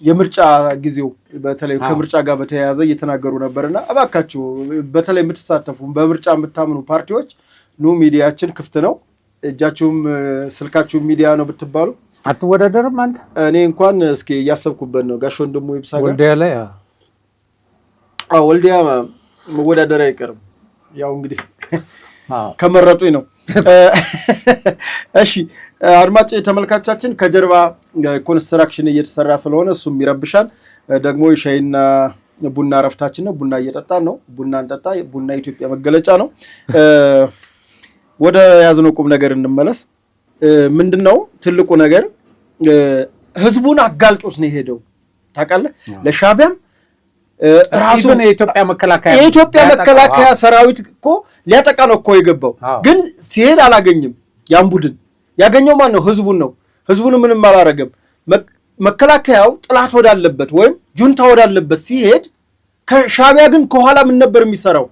Speaker 2: የምርጫ ጊዜው በተለይ ከምርጫ ጋር በተያያዘ እየተናገሩ ነበርና እባካችሁ በተለይ የምትሳተፉ በምርጫ የምታምኑ ፓርቲዎች ኑ ሚዲያችን ክፍት ነው። እጃችሁም ስልካችሁም ሚዲያ ነው ብትባሉ
Speaker 1: አትወዳደርም አንተ?
Speaker 2: እኔ እንኳን እስኪ እያሰብኩበት ነው። ጋሽ ወንድሙ ይብሳ ጋር
Speaker 1: ወልዲያ ላይ
Speaker 2: ወልዲያ መወዳደር አይቀርም። ያው እንግዲህ ከመረጡኝ ነው። እሺ አድማጭ ተመልካቾቻችን፣ ከጀርባ ኮንስትራክሽን እየተሰራ ስለሆነ እሱም ይረብሻል። ደግሞ የሻይና ቡና ረፍታችን ነው። ቡና እየጠጣን ነው። ቡና እንጠጣ። ቡና የኢትዮጵያ መገለጫ ነው። ወደ ያዝነው ቁም ነገር እንመለስ። ምንድነው ትልቁ ነገር? ህዝቡን አጋልጦት ነው የሄደው። ታውቃለህ? ለሻዕቢያም ራሱ የኢትዮጵያ መከላከያ ሰራዊት እኮ ሊያጠቃ ነው እኮ የገባው። ግን ሲሄድ አላገኝም። ያን ቡድን ያገኘው ማን ነው? ህዝቡን ነው። ህዝቡን ምንም አላረገም። መከላከያው ጥላት ወዳለበት ወይም ጁንታ ወዳለበት ሲሄድ፣ ከሻዕቢያ ግን ከኋላ ምን ነበር የሚሰራው?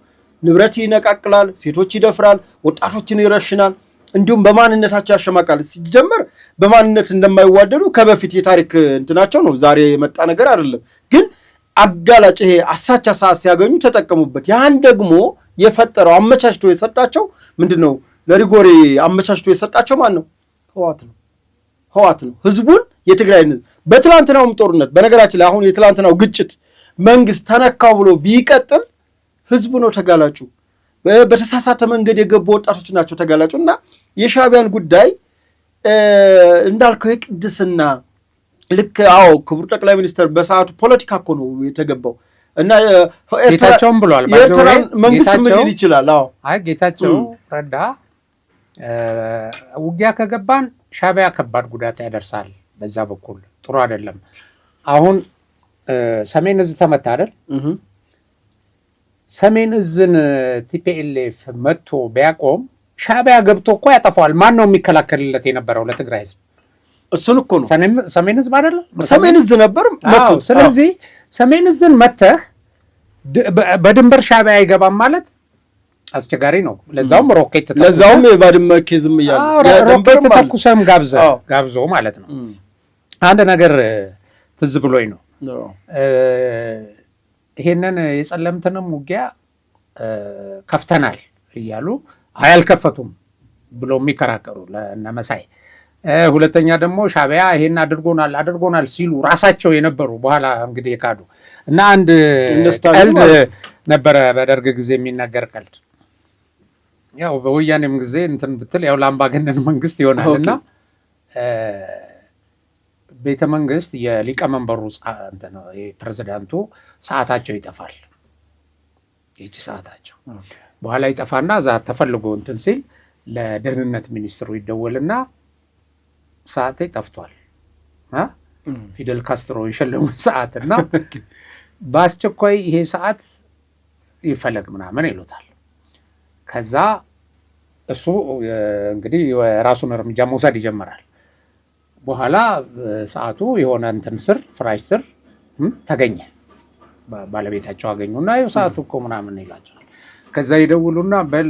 Speaker 2: ንብረት ይነቃቅላል፣ ሴቶች ይደፍራል፣ ወጣቶችን ይረሽናል፣ እንዲሁም በማንነታቸው ያሸማቃል። ሲጀመር በማንነት እንደማይዋደዱ ከበፊት የታሪክ እንትናቸው ነው። ዛሬ የመጣ ነገር አይደለም። ግን አጋላጭ ይሄ አሳቻ ሰዓት ሲያገኙ ተጠቀሙበት። ያን ደግሞ የፈጠረው አመቻችቶ የሰጣቸው ምንድነው? ለሪጎሬ አመቻችቶ የሰጣቸው ማን ነው? ህወሓት ነው። ህዝቡን የትግራይን ህዝብ በትላንትናውም ጦርነት፣ በነገራችን ላይ አሁን የትላንትናው ግጭት መንግስት ተነካው ብሎ ቢቀጥል ህዝቡ ነው ተጋላጩ። በተሳሳተ መንገድ የገቡ ወጣቶች ናቸው ተጋላጩ። እና የሻዕቢያን ጉዳይ እንዳልከው የቅድስና ልክ ክቡር ጠቅላይ ሚኒስትር በሰዓቱ ፖለቲካ እኮ ነው የተገባው። እና
Speaker 1: ጌታቸውም ብሏል
Speaker 2: የኤርትራን መንግስት ምን ሊል ይችላል?
Speaker 1: ጌታቸው ረዳ ውጊያ ከገባን ሻዕቢያ ከባድ ጉዳት ያደርሳል፣ በዛ በኩል ጥሩ አይደለም። አሁን ሰሜን እዝ ተመታ አይደል? ሰሜን እዝን ቲፒኤልኤፍ መጥቶ ቢያቆም ሻዕቢያ ገብቶ እኮ ያጠፋዋል። ማን ነው የሚከላከልለት የነበረው ለትግራይ ህዝብ?
Speaker 2: እሱን እኮ ነው
Speaker 1: ሰሜን ህዝብ አይደለ?
Speaker 2: ሰሜን እዝ ነበር መጥቶ።
Speaker 1: ስለዚህ ሰሜን እዝን መተህ በድንበር ሻዕቢያ አይገባም ማለት አስቸጋሪ ነው። ለዛውም ሮኬት ተተኩሰህ፣
Speaker 2: ለዛውም ባድመ ኬዝም እያለ
Speaker 1: ሮኬት ተተኩሰህም ጋብዞ ማለት ነው። አንድ ነገር ትዝ ብሎኝ ነው ይሄንን የጸለምትንም ውጊያ ከፍተናል እያሉ አያልከፈቱም ብሎ የሚከራከሩ ለነመሳይ። ሁለተኛ ደግሞ ሻዕቢያ ይሄን አድርጎናል ሲሉ ራሳቸው የነበሩ በኋላ እንግዲህ የካዱ እና አንድ ቀልድ ነበረ በደርግ ጊዜ የሚነገር ቀልድ። ያው በወያኔም ጊዜ እንትን ብትል ያው ለአምባገነን መንግስት ይሆናልና ቤተ መንግስት የሊቀመንበሩ ፕሬዝዳንቱ ሰዓታቸው ይጠፋል። ይቺ ሰዓታቸው በኋላ ይጠፋና እዛ ተፈልጎ እንትን ሲል ለደህንነት ሚኒስትሩ ይደወልና ሰዓቴ ጠፍቷል፣ ፊደል ካስትሮ የሸለሙ ሰዓትና በአስቸኳይ ይሄ ሰዓት ይፈለግ ምናምን ይሉታል። ከዛ እሱ እንግዲህ የራሱን እርምጃ መውሰድ ይጀምራል። በኋላ ሰዓቱ የሆነ እንትን ስር ፍራሽ ስር ተገኘ። ባለቤታቸው አገኙና ይኸው ሰዓቱ እኮ ምናምን ይላቸዋል። ከዛ ይደውሉና በል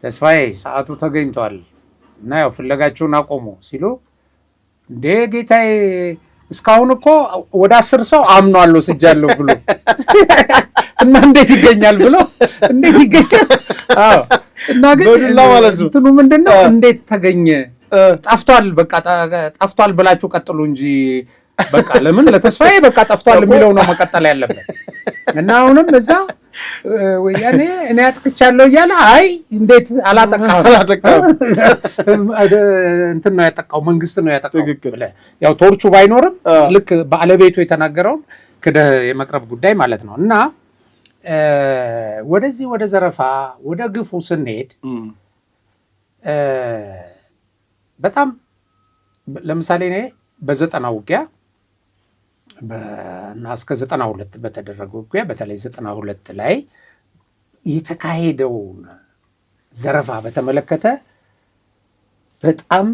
Speaker 1: ተስፋዬ ሰዓቱ ተገኝቷል እና ያው ፍለጋቸውን አቆሙ ሲሉ፣ እንዴ ጌታዬ እስካሁን እኮ ወደ 10 ሰው አምኗል ወስጃለሁ ብሎ እና እንዴት ይገኛል ብሎ እንዴት ይገኛል? አዎ እና ግን እንትኑ ምንድነው እንዴት ተገኘ? ጠፍቷል፣ በቃ ጠፍቷል ብላችሁ ቀጥሉ እንጂ በቃ ለምን ለተስፋዬ በቃ ጠፍቷል የሚለው ነው መቀጠል ያለበት። እና አሁንም እዛ ወያኔ እኔ አጥቅቻለሁ እያለ አይ እንዴት አላጠቃም እንትን ነው ያጠቃው፣ መንግስት ነው ያጠቃው ብለህ ያው ቶርቹ ባይኖርም ልክ ባለቤቱ የተናገረውን ክደህ የመቅረብ ጉዳይ ማለት ነው። እና ወደዚህ ወደ ዘረፋ ወደ ግፉ ስንሄድ በጣም ለምሳሌ እኔ በ90 ውጊያ እና እስከ 92 በተደረገው ውጊያ በተለይ 92 ላይ የተካሄደውን ዘረፋ በተመለከተ በጣም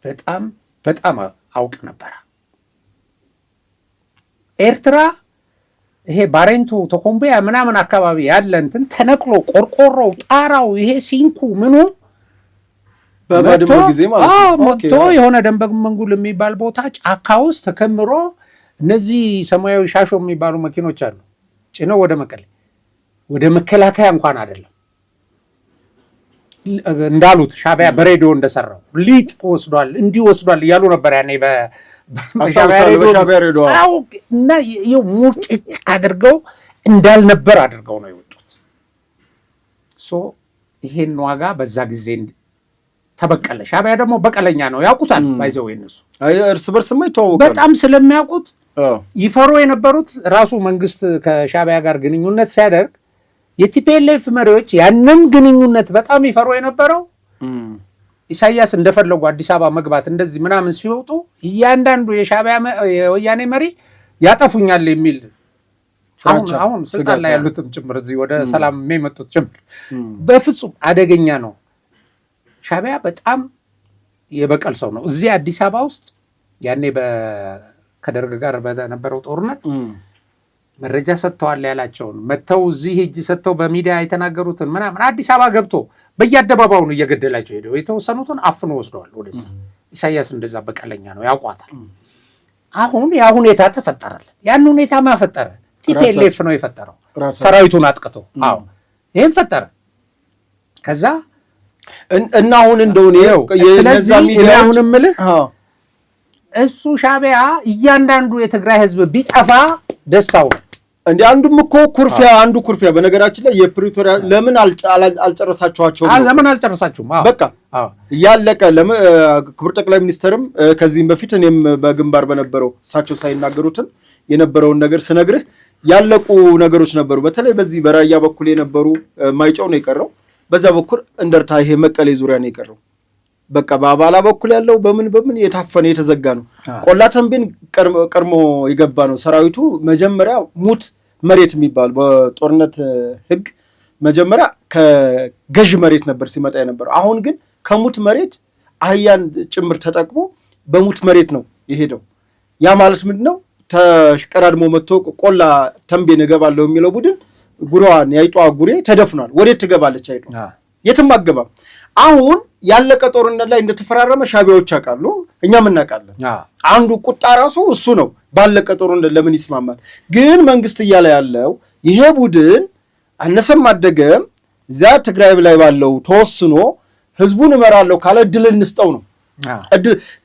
Speaker 1: በጣም በጣም አውቅ ነበር። ኤርትራ ይሄ ባሬንቱ ተኮምቢያ ምናምን አካባቢ ያለ እንትን ተነቅሎ ቆርቆሮው፣ ጣራው፣ ይሄ ሲንኩ ምኑ
Speaker 2: በባድመ ጊዜ ማለት ነው
Speaker 1: መጥቶ የሆነ ደንበመንጉል የሚባል ቦታ ጫካ ውስጥ ተከምሮ እነዚህ ሰማያዊ ሻሾ የሚባሉ መኪኖች አሉ ጭነው ወደ መቀሌ ወደ መከላከያ እንኳን አይደለም እንዳሉት ሻዕቢያ በሬዲዮ እንደሰራው ሊጥ ወስዷል እንዲህ ወስዷል እያሉ ነበር ያኔ በሻዕቢያ ሬዲዮ እና ሙጭጭ አድርገው እንዳልነበር አድርገው ነው የወጡት። ይሄን ዋጋ በዛ ጊዜ ተበቀለ። ሻዕቢያ ደግሞ በቀለኛ ነው፣ ያውቁታል። ባይዘው እነሱ
Speaker 2: እርስ በርስማ ይተዋወቃሉ።
Speaker 1: በጣም ስለሚያውቁት ይፈሩ የነበሩት ራሱ መንግስት ከሻዕቢያ ጋር ግንኙነት ሲያደርግ የቲፒኤልኤፍ መሪዎች ያንን ግንኙነት በጣም ይፈሩ የነበረው ኢሳያስ እንደፈለጉ አዲስ አበባ መግባት እንደዚህ ምናምን ሲወጡ እያንዳንዱ የሻዕቢያ የወያኔ መሪ ያጠፉኛል የሚል አሁን ስልጣን ላይ ያሉትም ጭምር እዚህ ወደ ሰላም የሚመጡት ጭምር በፍጹም አደገኛ ነው። ሻዕቢያ በጣም የበቀል ሰው ነው። እዚህ አዲስ አበባ ውስጥ ያኔ ከደርግ ጋር በነበረው ጦርነት መረጃ ሰጥተዋል ያላቸውን መተው እዚህ ሂጅ ሰጥተው በሚዲያ የተናገሩትን ምናምን አዲስ አበባ ገብቶ በየአደባባዩ ነው እየገደላቸው ሄደው የተወሰኑትን አፍኖ ወስደዋል ወደዛ። ኢሳያስ እንደዛ በቀለኛ ነው፣ ያውቋታል። አሁን ያ ሁኔታ ተፈጠረለት። ያን ሁኔታ ማፈጠረ ቲፒኤልኤፍ ነው የፈጠረው፣ ሰራዊቱን አጥቅቶ ይሄን ፈጠረ። ከዛ
Speaker 2: እና አሁን እንደሆነ
Speaker 1: ስለዚህ አሁን እምልህ እሱ ሻዕቢያ እያንዳንዱ የትግራይ ህዝብ ቢጠፋ ደስታው
Speaker 2: እንደ አንዱም እኮ ኩርፊያ በነገራችን ላይ የፕሪቶሪያ ለምን አልጨረሳችኋቸውም?
Speaker 1: ለምን አልጨረሳችሁም?
Speaker 2: በቃ ያለቀ ክቡር ጠቅላይ ሚኒስትርም ከዚህም በፊት እኔም በግንባር በነበረው እሳቸው ሳይናገሩትን የነበረውን ነገር ስነግርህ ያለቁ ነገሮች ነበሩ። በተለይ በዚህ በራያ በኩል የነበሩ ማይጨው ነው የቀረው፣ በዛ በኩል እንደርታ ይሄ መቀሌ ዙሪያ ነው የቀረው። በቃ በአባላ በኩል ያለው በምን የታፈነ የተዘጋ ነው። ቆላ ተንቤን ቀድሞ የገባ ነው ሰራዊቱ። መጀመሪያ ሙት መሬት የሚባል በጦርነት ህግ መጀመሪያ ከገዥ መሬት ነበር ሲመጣ የነበረው። አሁን ግን ከሙት መሬት አህያን ጭምር ተጠቅሞ በሙት መሬት ነው የሄደው። ያ ማለት ምንድነው? ተሽቀዳድሞ መጥቶ ቆላ ተንቤን እገባለሁ የሚለው ቡድን ጉሯን ያይጧ ጉሬ ተደፍኗል። ወዴት ትገባለች? አይጧ የትም አገባም። አሁን ያለቀ ጦርነት ላይ እንደተፈራረመ ሻዕቢያዎች ያውቃሉ፣ እኛም እናውቃለን። አንዱ ቁጣ ራሱ እሱ ነው። ባለቀ ጦርነት ለምን ይስማማል? ግን መንግስት እያለ ያለው ይሄ ቡድን አነሰም አደገም እዛ ትግራይ ላይ ባለው ተወስኖ ህዝቡን እመራለሁ ካለ እድል እንስጠው ነው።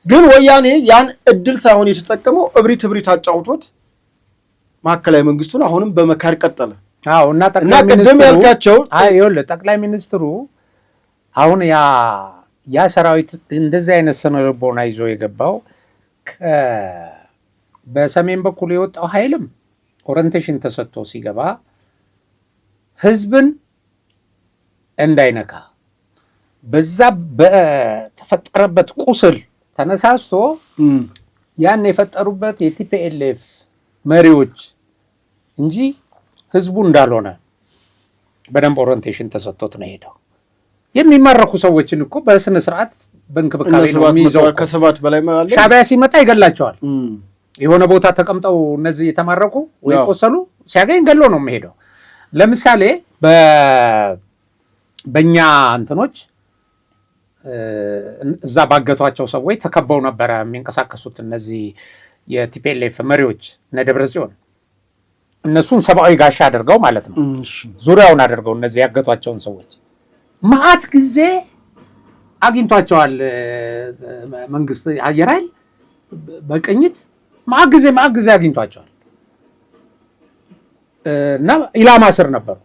Speaker 2: ግን ወያኔ ያን እድል ሳይሆን የተጠቀመው እብሪት አጫውቶት ማዕከላዊ መንግስቱን አሁንም በመካድ ቀጠለ።
Speaker 1: እና
Speaker 2: ቅድም ያልካቸው
Speaker 1: ጠቅላይ ሚኒስትሩ አሁን ያ ሰራዊት እንደዚህ አይነት ስነ ልቦና ይዞ የገባው በሰሜን በኩል የወጣው ኃይልም ኦሪንቴሽን ተሰጥቶ ሲገባ ህዝብን እንዳይነካ በዛ በተፈጠረበት ቁስል ተነሳስቶ ያን የፈጠሩበት የቲፒኤልኤፍ መሪዎች እንጂ ህዝቡ እንዳልሆነ በደንብ ኦሪንቴሽን ተሰጥቶት ነው ሄደው። የሚማረኩ ሰዎችን እኮ በስነ ስርዓት በእንክብካቤ ነው የሚይዘው።
Speaker 2: ከሰባት በላይ ማለት
Speaker 1: ሻዕቢያ ሲመጣ ይገላቸዋል። የሆነ ቦታ ተቀምጠው እነዚህ የተማረኩ ወይ ቆሰሉ ሲያገኝ ገሎ ነው የሚሄደው። ለምሳሌ በእኛ እንትኖች እዛ ባገቷቸው ሰዎች ተከበው ነበረ የሚንቀሳቀሱት እነዚህ የቲፒኤልኤፍ መሪዎች እነ ደብረጽዮን እነሱን ሰብአዊ ጋሻ አድርገው ማለት ነው ዙሪያውን አድርገው እነዚህ ያገቷቸውን ሰዎች መዓት ጊዜ አግኝቷቸዋል። መንግስት አየር ኃይል በቅኝት መዓት ጊዜ አግኝቷቸዋል እና ኢላማ ስር ነበሩ።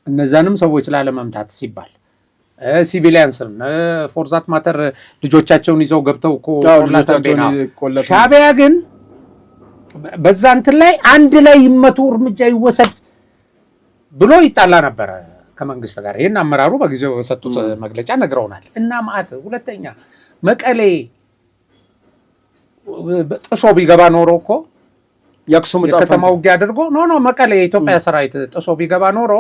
Speaker 1: እነዛንም ሰዎች ላለመምታት ሲባል ሲቪሊያንስን ፎርዛት ማተር ልጆቻቸውን ይዘው ገብተው እኮ ሻዕቢያ ግን በዛ እንትን ላይ አንድ ላይ ይመቱ እርምጃ ይወሰድ ብሎ ይጣላ ነበረ ከመንግስት ጋር። ይህን አመራሩ በጊዜው የሰጡት መግለጫ ነግረውናል። እና ማዕት ሁለተኛ መቀሌ ጥሶ ቢገባ ኖሮ እኮ የከተማ ውጊያ አድርጎ መቀሌ የኢትዮጵያ ሰራዊት ጥሶ ቢገባ ኖሮ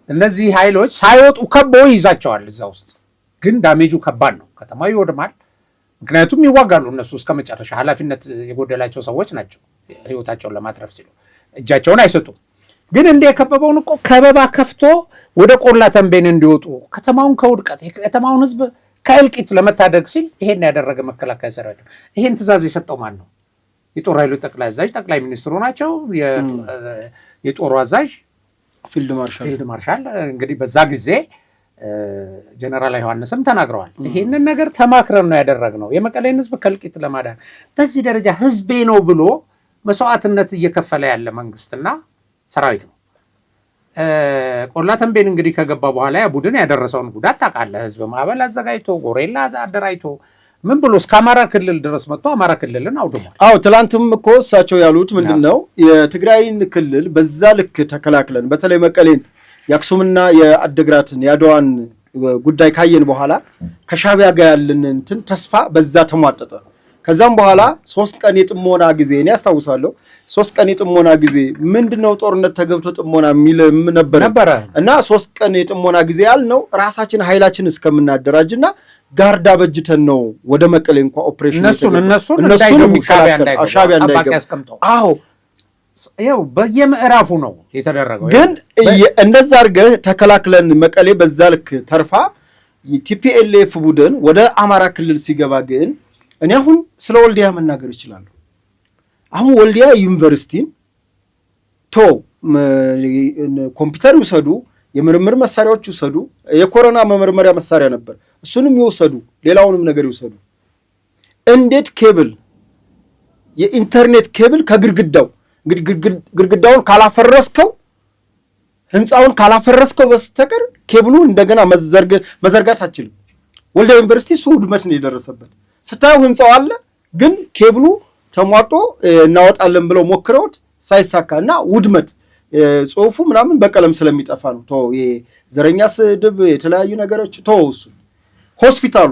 Speaker 1: እነዚህ ኃይሎች ሳይወጡ ከቦ ይዛቸዋል። እዛ ውስጥ ግን ዳሜጁ ከባድ ነው። ከተማው ይወድማል። ምክንያቱም ይዋጋሉ እነሱ እስከ መጨረሻ። ኃላፊነት የጎደላቸው ሰዎች ናቸው። ህይወታቸውን ለማትረፍ ሲሉ እጃቸውን አይሰጡም። ግን እንደ የከበበውን እኮ ከበባ ከፍቶ ወደ ቆላ ተንቤን እንዲወጡ ከተማውን ከውድቀት የከተማውን ህዝብ ከእልቂት ለመታደግ ሲል ይሄን ያደረገ መከላከያ ሰራዊት ነው። ይሄን ትእዛዝ የሰጠው ማን ነው? የጦር ኃይሎች ጠቅላይ አዛዥ ጠቅላይ ሚኒስትሩ ናቸው። የጦሩ አዛዥ ፊልድ ማርሻል እንግዲህ በዛ ጊዜ ጀነራል ዮሐንስም ተናግረዋል። ይሄንን ነገር ተማክረን ነው ያደረግነው የመቀሌን ህዝብ ከእልቂት ለማዳን። በዚህ ደረጃ ህዝቤ ነው ብሎ መስዋዕትነት እየከፈለ ያለ መንግስትና ሰራዊት ነው። ቆላ ተንቤን እንግዲህ ከገባ በኋላ ያ ቡድን ያደረሰውን ጉዳት ታውቃለህ። ህዝብ ማዕበል አዘጋጅቶ ጎሬላ አደራጅቶ ምን ብሎ እስከ አማራ ክልል ድረስ መጥቶ አማራ ክልልን አውድሟል።
Speaker 2: ትላንትም እኮ እሳቸው ያሉት ምንድን ነው የትግራይን ክልል በዛ ልክ ተከላክለን በተለይ መቀሌን የአክሱምና የአድግራትን የአድዋን ጉዳይ ካየን በኋላ ከሻዕቢያ ጋር ያለን እንትን ተስፋ በዛ ተሟጠጠ። ከዛም በኋላ 3 ቀን የጥሞና ጊዜ እኔ ያስታውሳለሁ። 3 ቀን የጥሞና ጊዜ ምንድነው ጦርነት ተገብቶ ጥሞና የሚል ነበረ እና 3 ቀን የጥሞና ጊዜ ያልነው ራሳችን ኃይላችን እስከምናደራጅና ጋርዳ በጅተን ነው ወደ መቀሌ እንኳን ኦፕሬሽን እነሱን የሚከላከል ሻዕቢያ እንዳይገባ።
Speaker 1: ይኸው በየምዕራፉ ነው የተደረገው።
Speaker 2: ግን እንደዛ አድርገህ ተከላክለን መቀሌ በዛ ልክ ተርፋ ቲፒኤልኤፍ ቡድን ወደ አማራ ክልል ሲገባ ግን እኔ አሁን ስለ ወልዲያ መናገር ይችላሉ። አሁን ወልዲያ ዩኒቨርሲቲን ኮምፒውተር ይውሰዱ፣ የምርምር መሳሪያዎች ይውሰዱ፣ የኮሮና መመርመሪያ መሳሪያ ነበር እሱንም ይወሰዱ፣ ሌላውንም ነገር ይወሰዱ። እንዴት ኬብል የኢንተርኔት ኬብል ከግድግዳው እንግዲህ ግድግዳውን ካላፈረስከው ህንፃውን ካላፈረስከው በስተቀር ኬብሉ እንደገና መዘርጋት አትችልም። ወልዲያ ዩኒቨርሲቲ እሱ ውድመት ነው የደረሰበት። ስታየው ህንፃው አለ፣ ግን ኬብሉ ተሟጦ እናወጣለን ብለው ሞክረውት ሳይሳካ እና ውድመት ጽሁፉ ምናምን በቀለም ስለሚጠፋ ነው። የዘረኛ ስድብ የተለያዩ ነገሮች እሱ ሆስፒታሉ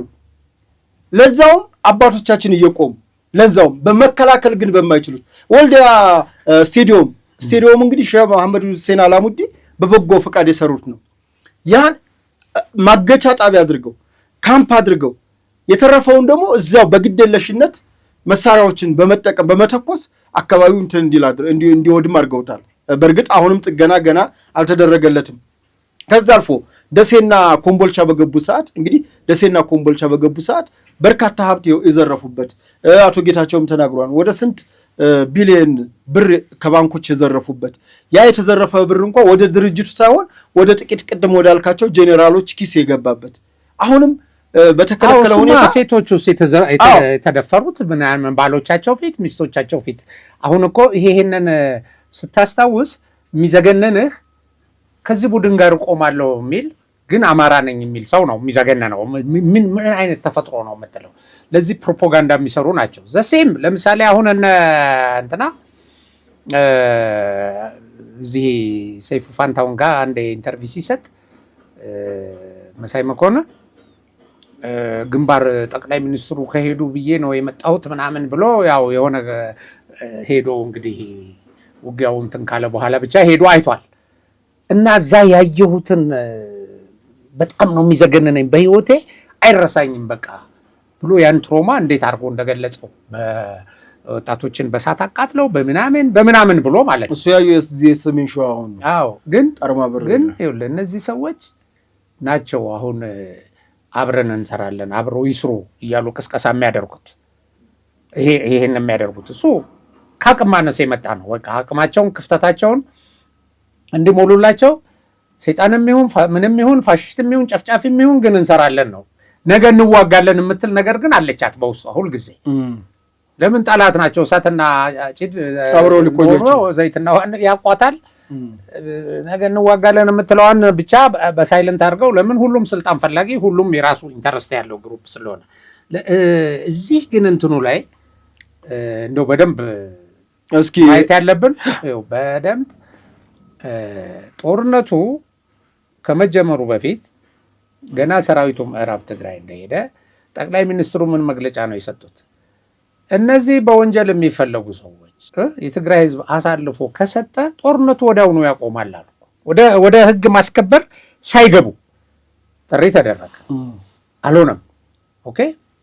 Speaker 2: ለዛውም አባቶቻችን እየቆሙ ለዛውም በመከላከል ግን በማይችሉት ወልዲያ ስቴዲየም እንግዲህ ሼህ መሐመድ ሁሴን አላሙዲ በበጎ ፈቃድ የሰሩት ነው። ያን ማገቻ ጣቢያ አድርገው ካምፕ አድርገው የተረፈውን ደግሞ እዛው በግደለሽነት መሳሪያዎችን በመጠቀም በመተኮስ አካባቢው እንዲወድም አድርገውታል። በእርግጥ አሁንም ጥገና ገና አልተደረገለትም። ከዛ አልፎ ደሴና ኮምቦልቻ በገቡ ሰዓት በርካታ ሀብት የዘረፉበት አቶ ጌታቸውም ተናግሯል። ወደ ስንት ቢሊዮን ብር ከባንኮች የዘረፉበት ያ የተዘረፈ ብር እንኳን ወደ ድርጅቱ ሳይሆን ወደ ጥቂት ቅድም ወዳልካቸው ጄኔራሎች ኪስ የገባበት አሁንም በተከለከለ ሁኔታ
Speaker 1: ሴቶች ውስጥ የተደፈሩት ምናምን ባሎቻቸው ፊት ሚስቶቻቸው ፊት። አሁን እኮ ይሄንን ስታስታውስ የሚዘገነንህ ከዚህ ቡድን ጋር ቆማለሁ የሚል ግን አማራ ነኝ የሚል ሰው ነው የሚዘገነነው። ምን አይነት ተፈጥሮ ነው የምትለው? ለዚህ ፕሮፓጋንዳ የሚሰሩ ናቸው። ዘሴም ለምሳሌ አሁን እንትና እዚህ ሰይፉ ፋንታውን ጋር አንድ ኢንተርቪው ሲሰጥ መሳይ መኮንን ግንባር ጠቅላይ ሚኒስትሩ ከሄዱ ብዬ ነው የመጣሁት ምናምን ብሎ ያው የሆነ ሄዶ እንግዲህ ውጊያው እንትን ካለ በኋላ ብቻ ሄዶ አይቷል። እና እዛ ያየሁትን በጣም ነው የሚዘገነነኝ፣ በህይወቴ አይረሳኝም በቃ ብሎ ያን ትሮማ እንዴት አድርጎ እንደገለጸው ወጣቶችን በሳት አቃጥለው በምናምን ብሎ ማለት ነው።
Speaker 2: እሱ ያዩ የሰሜን ሸዋ አሁን
Speaker 1: ግን ይኸውልህ እነዚህ ሰዎች ናቸው አሁን አብረን እንሰራለን አብረው ይስሩ እያሉ ቅስቀሳ የሚያደርጉት። ይሄን የሚያደርጉት እሱ ከአቅም ማነስ የመጣ ነው። በቃ አቅማቸውን ክፍተታቸውን እንዲሞሉላቸው ሰይጣንም ይሁን ምንም ይሁን ፋሽስትም ይሁን ጨፍጫፊም ይሁን ግን እንሰራለን ነው። ነገ እንዋጋለን የምትል ነገር ግን አለቻት በውስጧ ሁልጊዜ። ለምን ጠላት ናቸው። እሳትና ጭድ ዘይትና ያቋታል። ነገ እንዋጋለን የምትለዋን ብቻ በሳይለንት አድርገው። ለምን ሁሉም ስልጣን ፈላጊ፣ ሁሉም የራሱ ኢንተረስት ያለው ግሩፕ ስለሆነ። እዚህ ግን እንትኑ ላይ እንደው በደንብ እስኪ ማየት ያለብን በደንብ ጦርነቱ ከመጀመሩ በፊት ገና ሰራዊቱ ምዕራብ ትግራይ እንደሄደ ጠቅላይ ሚኒስትሩ ምን መግለጫ ነው የሰጡት? እነዚህ በወንጀል የሚፈለጉ ሰዎች የትግራይ ህዝብ አሳልፎ ከሰጠ ጦርነቱ ወዲያውኑ ያቆማል አሉ። ወደ ህግ ማስከበር ሳይገቡ ጥሪ ተደረገ። አልሆነም። ኦኬ።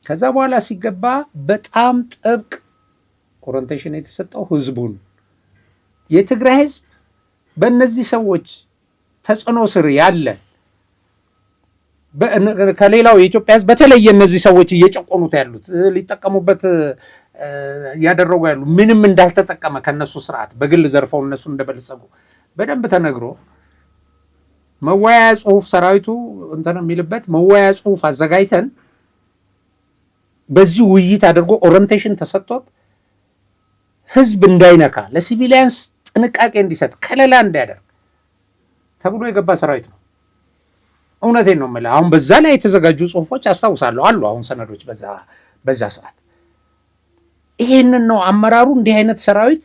Speaker 1: ከዛ በኋላ ሲገባ በጣም ጥብቅ ኦሪንቴሽን የተሰጠው ህዝቡን የትግራይ ህዝብ በእነዚህ ሰዎች ተጽዕኖ ስር ያለ ከሌላው የኢትዮጵያ ህዝብ በተለየ እነዚህ ሰዎች እየጨቆኑት ያሉት ሊጠቀሙበት እያደረጉ ያሉ ምንም እንዳልተጠቀመ ከነሱ ስርዓት በግል ዘርፈው እነሱ እንደበለጸጉ በደንብ ተነግሮ መወያያ ጽሁፍ ሰራዊቱ እንትን የሚልበት መወያያ ጽሁፍ አዘጋጅተን በዚህ ውይይት አድርጎ ኦሪንቴሽን ተሰጥቶት ህዝብ እንዳይነካ ለሲቪሊያንስ ጥንቃቄ እንዲሰጥ ከለላ እንዲያደርግ ተብሎ የገባ ሰራዊት ነው። እውነቴን ነው የምልህ። አሁን በዛ ላይ የተዘጋጁ ጽሁፎች አስታውሳለሁ አሉ አሁን ሰነዶች በዛ ሰዓት። ይሄንን ነው አመራሩ እንዲህ አይነት ሰራዊት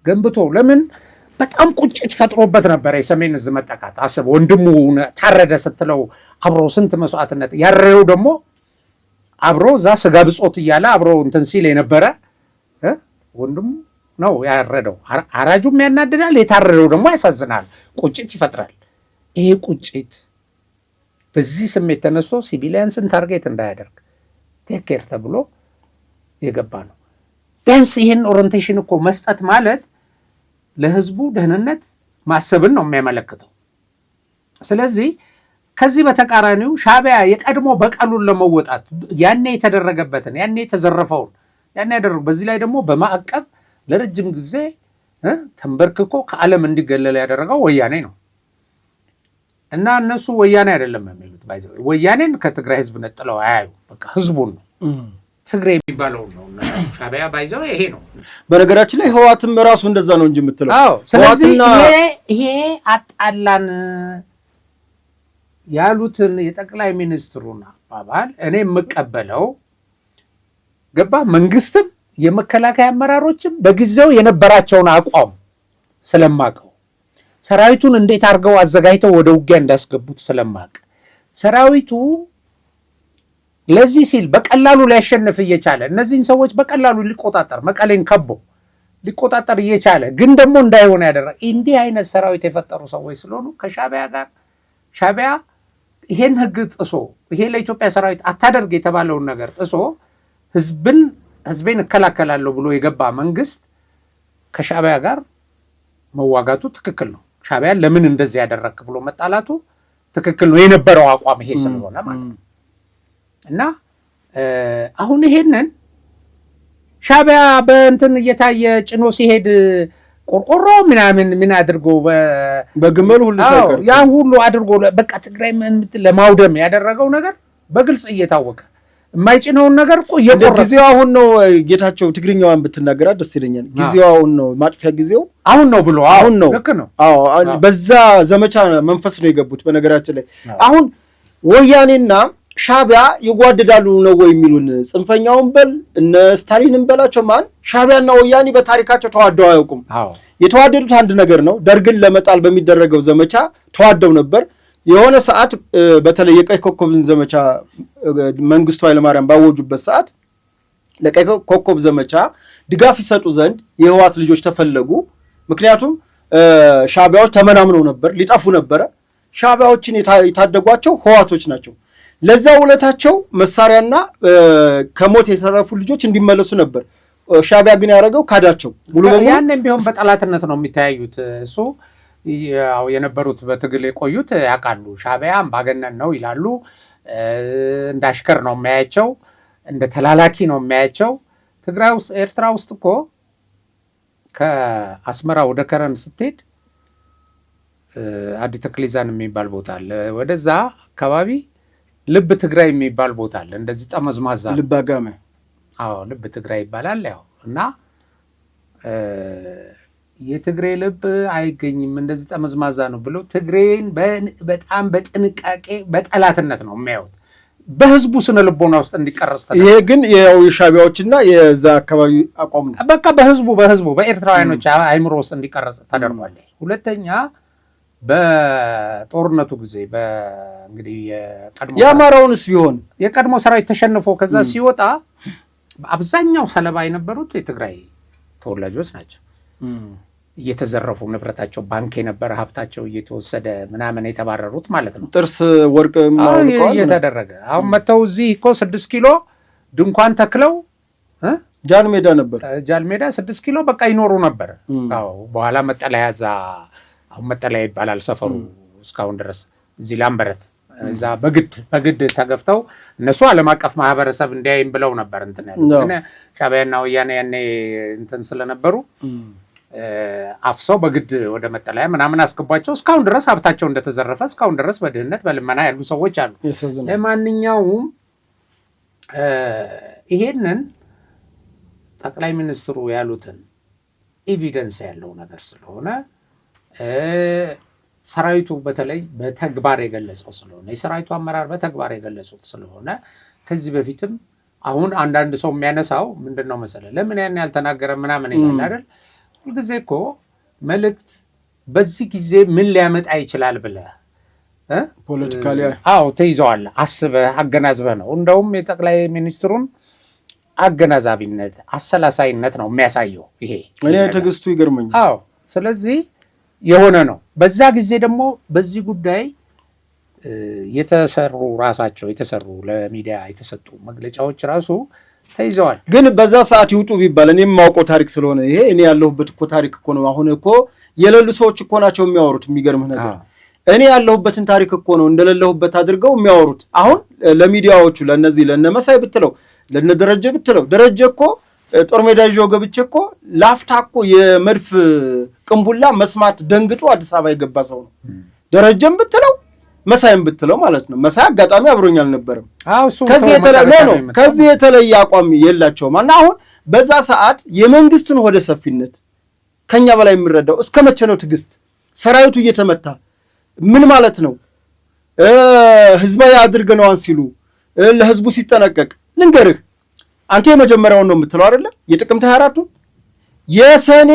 Speaker 1: ገንብቶ። ለምን በጣም ቁጭት ፈጥሮበት ነበር የሰሜን እዝ መጠቃት። አስብ፣ ወንድሙ ታረደ ስትለው አብሮ ስንት መስዋዕትነት ያረረው ደግሞ አብሮ እዛ ስጋ ብጾት እያለ አብሮ እንትን ሲል የነበረ ወንድሙ ነው ያረደው። አራጁም ያናድዳል፣ የታረደው ደግሞ ያሳዝናል፣ ቁጭት ይፈጥራል። ይሄ ቁጭት በዚህ ስሜት ተነስቶ ሲቪሊያንስን ታርጌት እንዳያደርግ ቴክ ኬር ተብሎ የገባ ነው። ቢያንስ ይህን ኦሪንቴሽን እኮ መስጠት ማለት ለህዝቡ ደህንነት ማሰብን ነው የሚያመለክተው። ስለዚህ ከዚህ በተቃራኒው ሻዕቢያ የቀድሞ በቀሉን ለመወጣት ያኔ የተደረገበትን ያኔ የተዘረፈውን ያኔ ያደረገው በዚህ ላይ ደግሞ በማዕቀብ ለረጅም ጊዜ ተንበርክኮ ከዓለም እንዲገለል ያደረገው ወያኔ ነው። እና እነሱ ወያኔ አይደለም የሚሉት ባይዘው ወያኔን ከትግራይ ህዝብ ነጥለው አያዩ። በቃ ህዝቡን ነው ትግሬ የሚባለው ነው ሻዕቢያ ባይዘው ይሄ ነው። በነገራችን ላይ ህወሓትም ራሱ እንደዛ ነው እንጂ የምትለው። አዎ። ስለዚህ ይሄ አጣላን ያሉትን የጠቅላይ ሚኒስትሩን አባባል እኔ የምቀበለው ገባ። መንግስትም የመከላከያ አመራሮችም በጊዜው የነበራቸውን አቋም ስለማቀው ሰራዊቱን እንዴት አድርገው አዘጋጅተው ወደ ውጊያ እንዳስገቡት ስለማቅ ሰራዊቱ ለዚህ ሲል በቀላሉ ሊያሸንፍ እየቻለ እነዚህን ሰዎች በቀላሉ ሊቆጣጠር መቀሌን ከቦ ሊቆጣጠር እየቻለ ግን ደግሞ እንዳይሆን ያደረገ እንዲህ አይነት ሰራዊት የፈጠሩ ሰዎች ስለሆኑ ከሻዕቢያ ጋር ሻዕቢያ ይሄን ህግ ጥሶ ይሄ ለኢትዮጵያ ሰራዊት አታደርግ የተባለውን ነገር ጥሶ ህዝቤን እከላከላለሁ ብሎ የገባ መንግስት ከሻዕቢያ ጋር መዋጋቱ ትክክል ነው። ሻዕቢያ ለምን እንደዚህ ያደረክ ብሎ መጣላቱ ትክክል ነው። የነበረው አቋም ይሄ ስለሆነ ማለት ነው። እና አሁን ይሄንን ሻዕቢያ በእንትን እየታየ ጭኖ ሲሄድ ቆርቆሮ ምናምን ምን አድርጎ በግመሉ ሁሉ ሳይቀር ያን ሁሉ አድርጎ በቃ ትግራይ ለማውደም ያደረገው ነገር በግልጽ እየታወቀ የማይጭነውን ነገር እኮ ጊዜው አሁን ነው። ጌታቸው ትግርኛዋን ብትናገራት ደስ ይለኛል። ጊዜው አሁን ነው፣ ማጥፊያ ጊዜው አሁን ነው ብሎ አሁን ነው። ልክ ነው። አዎ፣ በዛ ዘመቻ መንፈስ ነው የገቡት። በነገራችን ላይ አሁን ወያኔና ሻዕቢያ ይጓደዳሉ ነው ወይ የሚሉን ጽንፈኛውን በል እነ ስታሊንን በላቸው ማን ሻዕቢያና ወያኔ በታሪካቸው ተዋደው አያውቁም። የተዋደዱት አንድ ነገር ነው። ደርግን ለመጣል በሚደረገው ዘመቻ ተዋደው ነበር። የሆነ ሰዓት በተለይ የቀይ ኮከብን ዘመቻ መንግስቱ ኃይለማርያም ባወጁበት ሰዓት ለቀይ ኮከብ ዘመቻ ድጋፍ ይሰጡ ዘንድ የህወሓት ልጆች ተፈለጉ። ምክንያቱም ሻዕቢያዎች ተመናምነው ነበር፣ ሊጠፉ ነበረ። ሻዕቢያዎችን የታደጓቸው ህወሓቶች ናቸው። ለዛ ውለታቸው መሳሪያና ከሞት የተረፉ ልጆች እንዲመለሱ ነበር። ሻዕቢያ ግን ያደረገው ካዳቸው ሙሉ በሙሉ። ያንን ቢሆን በጠላትነት ነው የሚተያዩት። እሱ ያው የነበሩት በትግል የቆዩት ያውቃሉ። ሻዕቢያ አምባገነን ነው ይላሉ። እንደ አሽከር ነው የሚያያቸው፣ እንደ ተላላኪ ነው የሚያያቸው። ትግራይ ውስጥ ኤርትራ ውስጥ እኮ ከአስመራ ወደ ከረን ስትሄድ አዲ ተክሊዛን የሚባል ቦታ አለ። ወደዛ አካባቢ ልብ ትግራይ የሚባል ቦታ አለ። እንደዚህ ጠመዝማዛ
Speaker 2: ልብ አጋመ
Speaker 1: ልብ ትግራይ ይባላል። ያው እና የትግራይ ልብ አይገኝም እንደዚህ ጠመዝማዛ ነው ብሎ ትግሬን በጣም በጥንቃቄ በጠላትነት ነው የሚያዩት። በህዝቡ ስነ ልቦና ውስጥ እንዲቀረጽ ተደረገ። ይሄ
Speaker 2: ግን ያው የሻቢያዎችና የዛ አካባቢ አቋም ነው።
Speaker 1: በቃ በህዝቡ በኤርትራውያኖች አይምሮ ውስጥ እንዲቀረጽ ተደርጓል። ሁለተኛ በጦርነቱ ጊዜ እንግዲህ
Speaker 2: የአማራውንስ ቢሆን
Speaker 1: የቀድሞ ሰራዊት ተሸንፎ ከዛ ሲወጣ አብዛኛው ሰለባ የነበሩት የትግራይ ተወላጆች ናቸው። እየተዘረፉ ንብረታቸው ባንክ የነበረ ሀብታቸው እየተወሰደ ምናምን የተባረሩት ማለት ነው።
Speaker 2: ጥርስ ወርቅ
Speaker 1: እየተደረገ አሁን መተው እዚህ እኮ 6 ኪሎ ድንኳን ተክለው
Speaker 2: ጃን ሜዳ ነበር።
Speaker 1: ጃን ሜዳ 6 ኪሎ በቃ ይኖሩ ነበር። በኋላ መጠለያ እዛ አሁን መጠለያ ይባላል ሰፈሩ እስካሁን ድረስ እዚህ ላምበረት እዛ በግድ ተገፍተው እነሱ ዓለም አቀፍ ማህበረሰብ እንዲያይም ብለው ነበር እንትን ያሉት። ግን ሻዕቢያና ወያኔ ያኔ እንትን ስለነበሩ አፍሰው በግድ ወደ መጠለያ ምናምን አስገቧቸው። እስካሁን ድረስ ሀብታቸው እንደተዘረፈ እስካሁን ድረስ በድህነት በልመና ያሉ ሰዎች አሉ። ለማንኛውም ይሄንን ጠቅላይ ሚኒስትሩ ያሉትን ኤቪደንስ ያለው ነገር ስለሆነ ሰራዊቱ በተለይ በተግባር የገለጸው ስለሆነ የሰራዊቱ አመራር በተግባር የገለጹት ስለሆነ ከዚህ በፊትም አሁን አንዳንድ ሰው የሚያነሳው ምንድነው መሰለህ ለምን ያን ያልተናገረ ምናምን ይላል አይደል? ሁልጊዜ እኮ መልእክት በዚህ ጊዜ ምን ሊያመጣ ይችላል ብለህ
Speaker 2: ፖለቲካሊ
Speaker 1: ተይዘዋለህ አስበህ አገናዝበህ ነው። እንደውም የጠቅላይ ሚኒስትሩን አገናዛቢነት አሰላሳይነት ነው የሚያሳየው ይሄ።
Speaker 2: እኔ ትዕግስቱ ይገርመኛል።
Speaker 1: ስለዚህ የሆነ ነው። በዛ ጊዜ ደግሞ በዚህ ጉዳይ የተሰሩ ለሚዲያ የተሰጡ መግለጫዎች ራሱ ተይዘዋል።
Speaker 2: ግን በዛ ሰዓት ይውጡ ቢባል እኔ የማውቀው ታሪክ ስለሆነ ይሄ እኔ ያለሁበት እኮ ታሪክ እኮ ነው። አሁን እኮ የሌሉ ሰዎች እኮ ናቸው የሚያወሩት። የሚገርምህ ነገር እኔ ያለሁበትን ታሪክ እኮ ነው እንደሌለሁበት አድርገው የሚያወሩት። አሁን ለሚዲያዎቹ ለነዚህ ለነመሳይ ብትለው ለነደረጀ ብትለው ደረጀ እኮ ጦር ሜዳ ይዤው ገብቼ እኮ ላፍታ እኮ የመድፍ ቅንቡላ መስማት ደንግጦ አዲስ አበባ የገባ ሰው ነው። ደረጀም ብትለው መሳይም ብትለው ማለት ነው። መሳይ አጋጣሚ አብሮኝ አልነበረም። ከዚህ የተለየ አቋም የላቸውም። እና አሁን በዛ ሰዓት የመንግስትን ሆደ ሰፊነት ከኛ በላይ የሚረዳው እስከ መቼ ነው ትዕግስት? ሰራዊቱ እየተመታ ምን ማለት ነው? ህዝባዊ አድርገነዋን ሲሉ ለህዝቡ ሲጠነቀቅ ልንገርህ አንተ የመጀመሪያውን ነው የምትለው አይደለ? የጥቅምት 24ቱ የሰኔ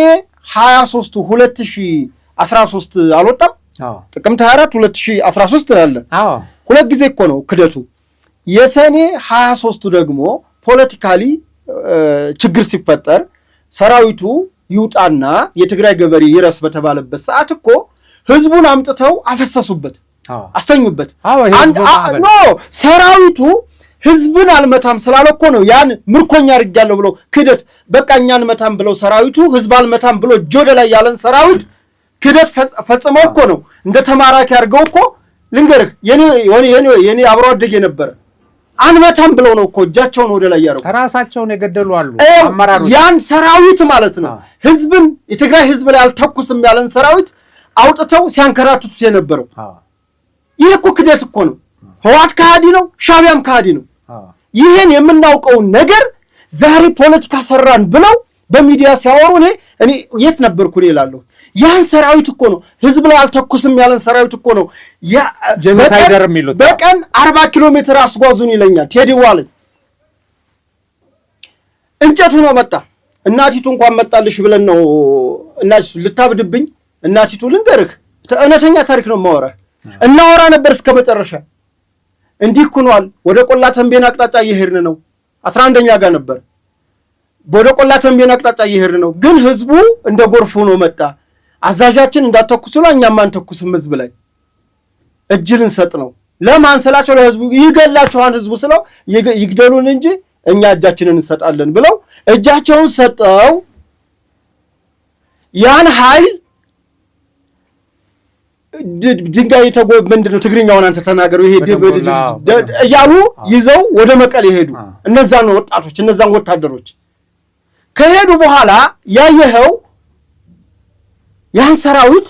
Speaker 2: 23 2013 አልወጣም? ጥቅምት 24 2013 አለ። ሁለት ጊዜ እኮ ነው ክደቱ። የሰኔ 23ቱ ደግሞ ፖለቲካሊ ችግር ሲፈጠር ሰራዊቱ ይውጣና የትግራይ ገበሬ ይረስ በተባለበት ሰዓት እኮ ህዝቡን አምጥተው አፈሰሱበት፣ አስተኙበት። ሰራዊቱ ህዝብን አልመታም ስላለ እኮ ነው ያን ምርኮኛ አድርጋለሁ ብሎ ክደት በቃ እኛን መታም ብለው ሰራዊቱ ህዝብ አልመታም ብሎ ጆደ ላይ ያለን ሰራዊት ክደት ፈጽመው እኮ ነው እንደ ተማራኪ አድርገው እኮ ልንገርህ የኔ አብሮ አደግ የነበረ አንመታም ብለው ነው እኮ እጃቸውን ወደ ላይ ያደረጉ
Speaker 1: ራሳቸውን የገደሉ አሉ
Speaker 2: አመራሮች። ያን ሰራዊት ማለት ነው ህዝብን የትግራይ ህዝብ ላይ አልተኩስም ያለን ሰራዊት አውጥተው ሲያንከራትቱት የነበረው ይሄ እኮ ክደት እኮ ነው። ህወሓት ከሃዲ ነው፣ ሻዕቢያም ከሃዲ ነው። ይሄን የምናውቀው ነገር ዛሬ ፖለቲካ ሰራን ብለው በሚዲያ ሲያወሩ እኔ የት ነበርኩ እላለሁ። ያን ሰራዊት እኮ ነው ህዝብ ላይ አልተኩስም ያለን ሰራዊት እኮ ነው በቀን 40 ኪሎ ሜትር አስጓዙን ይለኛል። ቴዲዋል እንጨቱ ነው መጣ። እናቲቱ እንኳን መጣልሽ ብለን ነው እናቲቱ ልታብድብኝ። እናቲቱ ልንገርህ እውነተኛ ታሪክ ነው ማወራ እናወራ ነበር እስከ መጨረሻ። እንዲህ ኩኗል። ወደ ቆላ ተንቤን አቅጣጫ እየሄድን ነው። 11ኛ ጋር ነበር። ወደ ቆላ ተንቤን አቅጣጫ እየሄድን ነው። ግን ህዝቡ እንደ ጎርፍ ሆኖ መጣ። አዛዣችን እንዳተኩስሉ እኛም አንተኩስም ህዝብ ላይ እጅልን ሰጥ ነው። ለማን ስላቸው ለህዝቡ ይገላቸዋል። ህዝቡ ስለው ይግደሉን እንጂ እኛ እጃችንን እንሰጣለን ብለው እጃቸውን ሰጠው። ያን ኃይል ድንጋይ ምንድነው ትግርኛውን አንተ ተናገሩ ይሄ እያሉ ይዘው ወደ መቀሌ ሄዱ። እነዛን ወጣቶች እነዛን ወታደሮች ከሄዱ በኋላ ያየኸው ያን ሰራዊት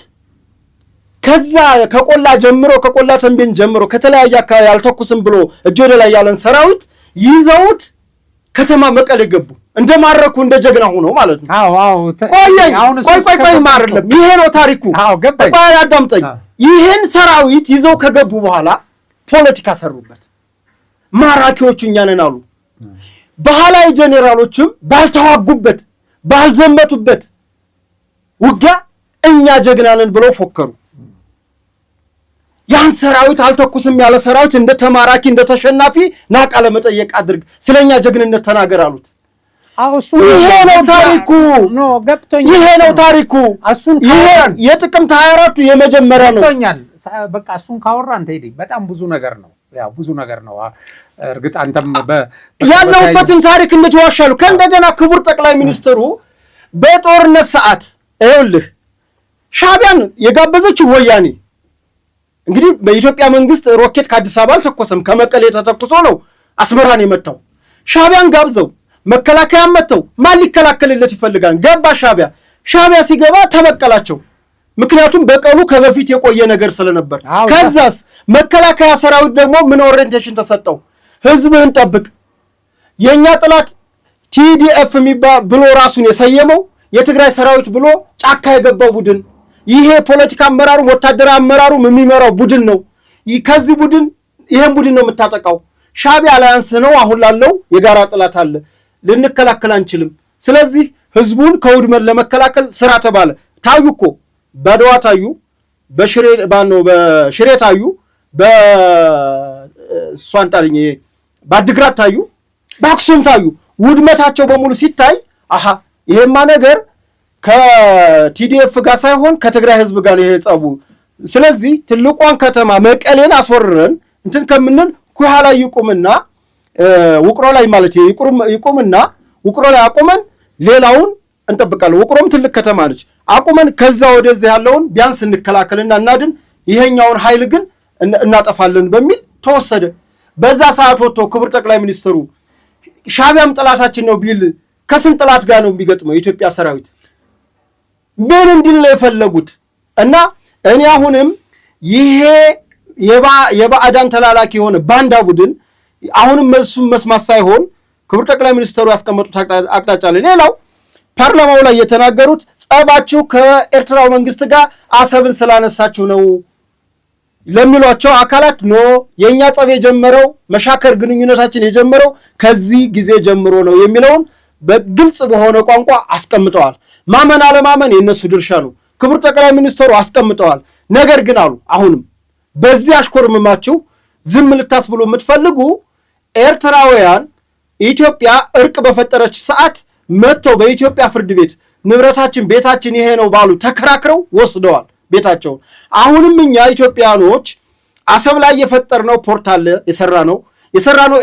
Speaker 2: ከዛ ከቆላ ጀምሮ ከቆላ ተንቤን ጀምሮ ከተለያየ አካባቢ አልተኩስም ብሎ እጅ ወደ ላይ ያለን ሰራዊት ይዘውት ከተማ መቀሌ ገቡ። እንደማረኩ እንደ ጀግና ሆኖ ማለት ነው። ቆይ ማርለም ይሄ ነው ታሪኩ። ቆይ አዳምጠኝ። ይሄን ሰራዊት ይዘው ከገቡ በኋላ ፖለቲካ ሰሩበት። ማራኪዎቹ እኛ ነን አሉ። ባህላዊ ጄኔራሎችም ባልተዋጉበት ባልዘመቱበት ውጊያ እኛ ጀግና ነን ብለው ፎከሩ። ያን ሰራዊት አልተኩስም ያለ ሰራዊት እንደ ተማራኪ እንደ ተሸናፊ ና ቃለ መጠየቅ አድርግ ስለኛ ጀግንነት ተናገር አሉት። ይሄ ነው ታሪኩ። ይሄ ነው ታሪኩ። ይሄ የጥቅምት 24 የመጀመሪያ ነው።
Speaker 1: በቃ እሱን ካወራን ተይዲ በጣም ብዙ ነገር ነው። ያው ብዙ ነገር ነው። እርግጥ አንተም
Speaker 2: ያለውበትን ታሪክ እንተዋሻሉ። ከእንደገና ክቡር ጠቅላይ ሚኒስትሩ በጦርነት ሰዓት ይኸውልህ ሻዕቢያን የጋበዘችው ወያኔ እንግዲህ በኢትዮጵያ መንግስት ሮኬት ከአዲስ አበባ አልተኮሰም። ከመቀሌ ተተኩሶ ነው አስመራን የመታው። ሻዕቢያን ጋብዘው መከላከያ መተው ማን ሊከላከልለት ይፈልጋል? ገባ ሻዕቢያ። ሻዕቢያ ሲገባ ተበቀላቸው። ምክንያቱም በቀሉ ከበፊት የቆየ ነገር ስለነበር። ከዛስ መከላከያ ሰራዊት ደግሞ ምን ኦሪየንቴሽን ተሰጠው? ህዝብህን ጠብቅ። የኛ ጥላት ቲዲኤፍ ብሎ ራሱን የሰየመው የትግራይ ሰራዊት ብሎ ጫካ የገባው ቡድን ይሄ ፖለቲካ አመራሩ ወታደራዊ አመራሩ የሚመራው ቡድን ነው። ከዚህ ቡድን ይሄን ቡድን ነው የምታጠቃው። ሻዕቢያ አላያንስ ነው። አሁን ላለው የጋራ ጥላት አለ፣ ልንከላከል አንችልም። ስለዚህ ህዝቡን ከውድመት ለመከላከል ስራ ተባለ። ታዩ እኮ በአድዋ ታዩ፣ በሽሬ ታዩ፣ በሷንጣልኝ በአድግራት ታዩ፣ በአክሱም ታዩ። ውድመታቸው በሙሉ ሲታይ አሃ ይሄማ ነገር ከቲዲኤፍ ጋር ሳይሆን ከትግራይ ህዝብ ጋር ይሄ ጸቡ። ስለዚህ ትልቋን ከተማ መቀሌን አስወርረን እንትን ከምንል ኩሃ ላይ ይቁምና ውቅሮ ላይ ማለት ይቁምና ውቅሮ ላይ አቁመን ሌላውን እንጠብቃለን። ውቅሮም ትልቅ ከተማ ነች። አቁመን ከዛ ወደዚህ ያለውን ቢያንስ እንከላከልና እናድን፣ ይሄኛውን ኃይል ግን እናጠፋለን በሚል ተወሰደ። በዛ ሰዓት ወጥቶ ክቡር ጠቅላይ ሚኒስትሩ ሻዕቢያም ጥላታችን ነው ቢል ከስንት ጥላት ጋር ነው የሚገጥመው የኢትዮጵያ ሰራዊት? ምን እንዲል ነው የፈለጉት? እና እኔ አሁንም ይሄ የባዕዳን ተላላኪ የሆነ ባንዳ ቡድን አሁንም እሱን መስማት ሳይሆን ክቡር ጠቅላይ ሚኒስትሩ ያስቀመጡት አቅጣጫ ላይ ሌላው ፓርላማው ላይ የተናገሩት ጸባችሁ ከኤርትራው መንግስት ጋር አሰብን ስላነሳችሁ ነው ለሚሏቸው አካላት ኖ የኛ ጸብ የጀመረው መሻከር ግንኙነታችን የጀመረው ከዚህ ጊዜ ጀምሮ ነው የሚለውን በግልጽ በሆነ ቋንቋ አስቀምጠዋል። ማመን አለማመን የነሱ ድርሻ ነው። ክቡር ጠቅላይ ሚኒስትሩ አስቀምጠዋል። ነገር ግን አሉ አሁንም በዚህ አሽኮርምማችሁ ዝም ልታስብሉ የምትፈልጉ ኤርትራውያን ኢትዮጵያ እርቅ በፈጠረች ሰዓት መጥተው በኢትዮጵያ ፍርድ ቤት ንብረታችን ቤታችን ይሄ ነው ባሉ ተከራክረው ወስደዋል ቤታቸውን። አሁንም እኛ ኢትዮጵያኖች አሰብ ላይ የፈጠርነው ፖርት አለ፣ የሰራነው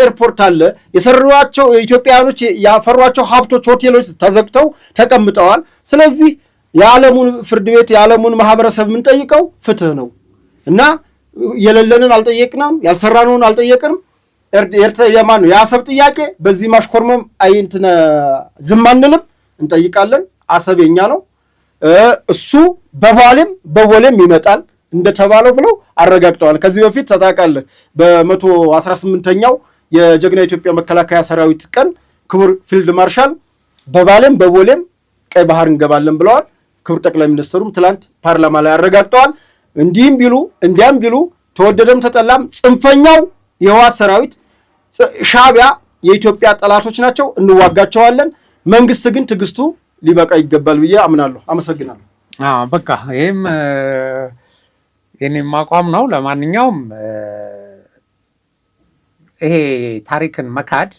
Speaker 2: ኤርፖርት አለ፣ የሰሯቸው ኢትዮጵያኖች ያፈሯቸው ሀብቶች ሆቴሎች ተዘግተው ተቀምጠዋል። ስለዚህ የዓለሙን ፍርድ ቤት የዓለሙን ማህበረሰብ የምንጠይቀው ፍትህ ነው እና የሌለንን አልጠየቅንም፣ ያልሰራነውን አልጠየቅንም። የአሰብ ጥያቄ በዚህ ማሽኮርመም አይንትነ ዝም አንልም፣ እንጠይቃለን። አሰብ የኛ ነው፣ እሱ በባሌም በቦሌም ይመጣል እንደተባለው ብለው አረጋግጠዋል። ከዚህ በፊት ታውቃለህ በ118ኛው የጀግና ኢትዮጵያ መከላከያ ሰራዊት ቀን ክቡር ፊልድ ማርሻል በባሌም በቦሌም ቀይ ባህር እንገባለን ብለዋል። ክቡር ጠቅላይ ሚኒስትሩም ትላንት ፓርላማ ላይ አረጋግጠዋል። እንዲህም ቢሉ እንዲያም ቢሉ ተወደደም ተጠላም ጽንፈኛው የህወሓት ሰራዊት ሻዕቢያ የኢትዮጵያ ጠላቶች ናቸው፣ እንዋጋቸዋለን። መንግስት ግን ትዕግስቱ ሊበቃ ይገባል ብዬ አምናለሁ። አመሰግናለሁ።
Speaker 1: በቃ ይሄም የኔም አቋም ነው። ለማንኛውም ይሄ ታሪክን መካድ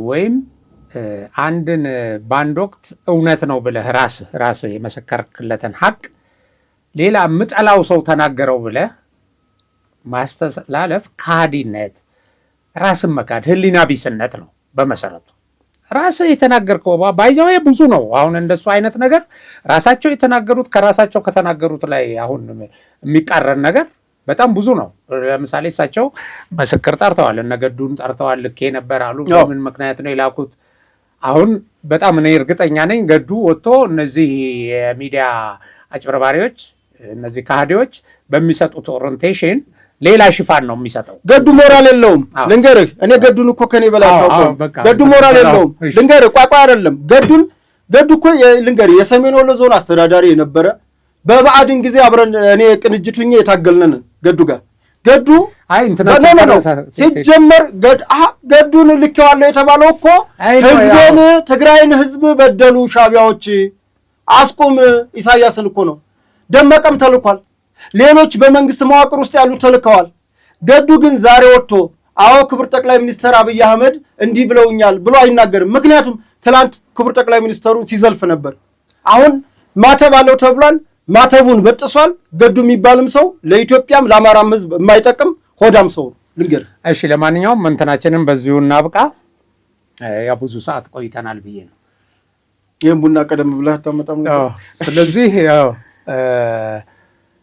Speaker 1: ወይም አንድን በአንድ ወቅት እውነት ነው ብለህ ራስህ የመሰከርክለትን ሀቅ ሌላ ምጠላው ሰው ተናገረው ብለህ ማስተላለፍ ከሃዲነት፣ ራስን መካድ ህሊና ቢስነት ነው በመሰረቱ። ራስህ የተናገርከው ባይዘው ብዙ ነው። አሁን እንደሱ አይነት ነገር ራሳቸው የተናገሩት ከራሳቸው ከተናገሩት ላይ አሁን የሚቃረን ነገር በጣም ብዙ ነው። ለምሳሌ እሳቸው ምስክር ጠርተዋል፣ እነገዱን ጠርተዋል፣ ልኬ ነበር አሉ። በምን ምክንያት ነው የላኩት? አሁን በጣም እኔ እርግጠኛ ነኝ ገዱ ወጥቶ እነዚህ የሚዲያ አጭበርባሪዎች እነዚህ ካህዲዎች በሚሰጡት ኦሪንቴሽን ሌላ ሽፋን ነው የሚሰጠው።
Speaker 2: ገዱ ሞራል የለውም። ልንገርህ እኔ ገዱን እኮ ከኔ በላይ ታውቀው ገዱ ሞራል የለውም። ልንገርህ ቋቋ አይደለም ገዱ እኮ ልንገርህ የሰሜን ወሎ ዞን አስተዳዳሪ የነበረ በባዕድን ጊዜ አብረን እኔ ቅንጅቱኛ የታገልነን ገዱ ጋር ገዱ ሲጀመር ገዱን ልኬዋለሁ የተባለው እኮ ህዝብን ትግራይን ህዝብ በደሉ ሻቢያዎች አስቁም ኢሳያስን እኮ ነው። ደመቀም ተልኳል። ሌሎች በመንግስት መዋቅር ውስጥ ያሉ ተልከዋል። ገዱ ግን ዛሬ ወጥቶ አዎ ክቡር ጠቅላይ ሚኒስትር አብይ አህመድ እንዲህ ብለውኛል ብሎ አይናገርም። ምክንያቱም ትላንት ክቡር ጠቅላይ ሚኒስትሩን ሲዘልፍ ነበር። አሁን ማተብ አለው ተብሏል። ማተቡን በጥሷል። ገዱ የሚባልም ሰው ለኢትዮጵያም ለአማራም ህዝብ የማይጠቅም ሆዳም ሰው ልንገር።
Speaker 1: እሺ ለማንኛውም መንተናችንን በዚሁ እናብቃ። ያ ብዙ ሰዓት ቆይተናል ብዬ ነው።
Speaker 2: ይሄን ቡና ቀደም ብለህ አታመጣም ነበር።
Speaker 1: ስለዚህ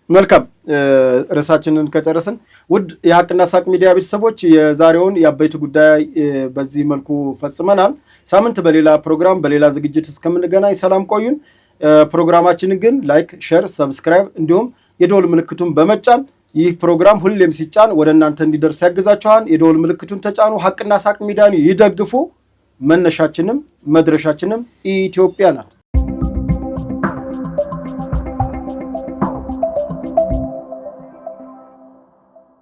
Speaker 2: መልካም ርዕሳችንን ከጨረስን ውድ የሀቅና ሳቅ ሚዲያ ቤተሰቦች የዛሬውን የአበይት ጉዳይ በዚህ መልኩ ፈጽመናል። ሳምንት በሌላ ፕሮግራም በሌላ ዝግጅት እስከምንገናኝ ሰላም ቆዩን። ፕሮግራማችንን ግን ላይክ፣ ሼር፣ ሰብስክራይብ እንዲሁም የደወል ምልክቱን በመጫን ይህ ፕሮግራም ሁሌም ሲጫን ወደ እናንተ እንዲደርስ ያግዛችኋል። የደወል ምልክቱን ተጫኑ። ሀቅና ሳቅ ሚዲያን ይደግፉ። መነሻችንም መድረሻችንም ኢትዮጵያ ናት።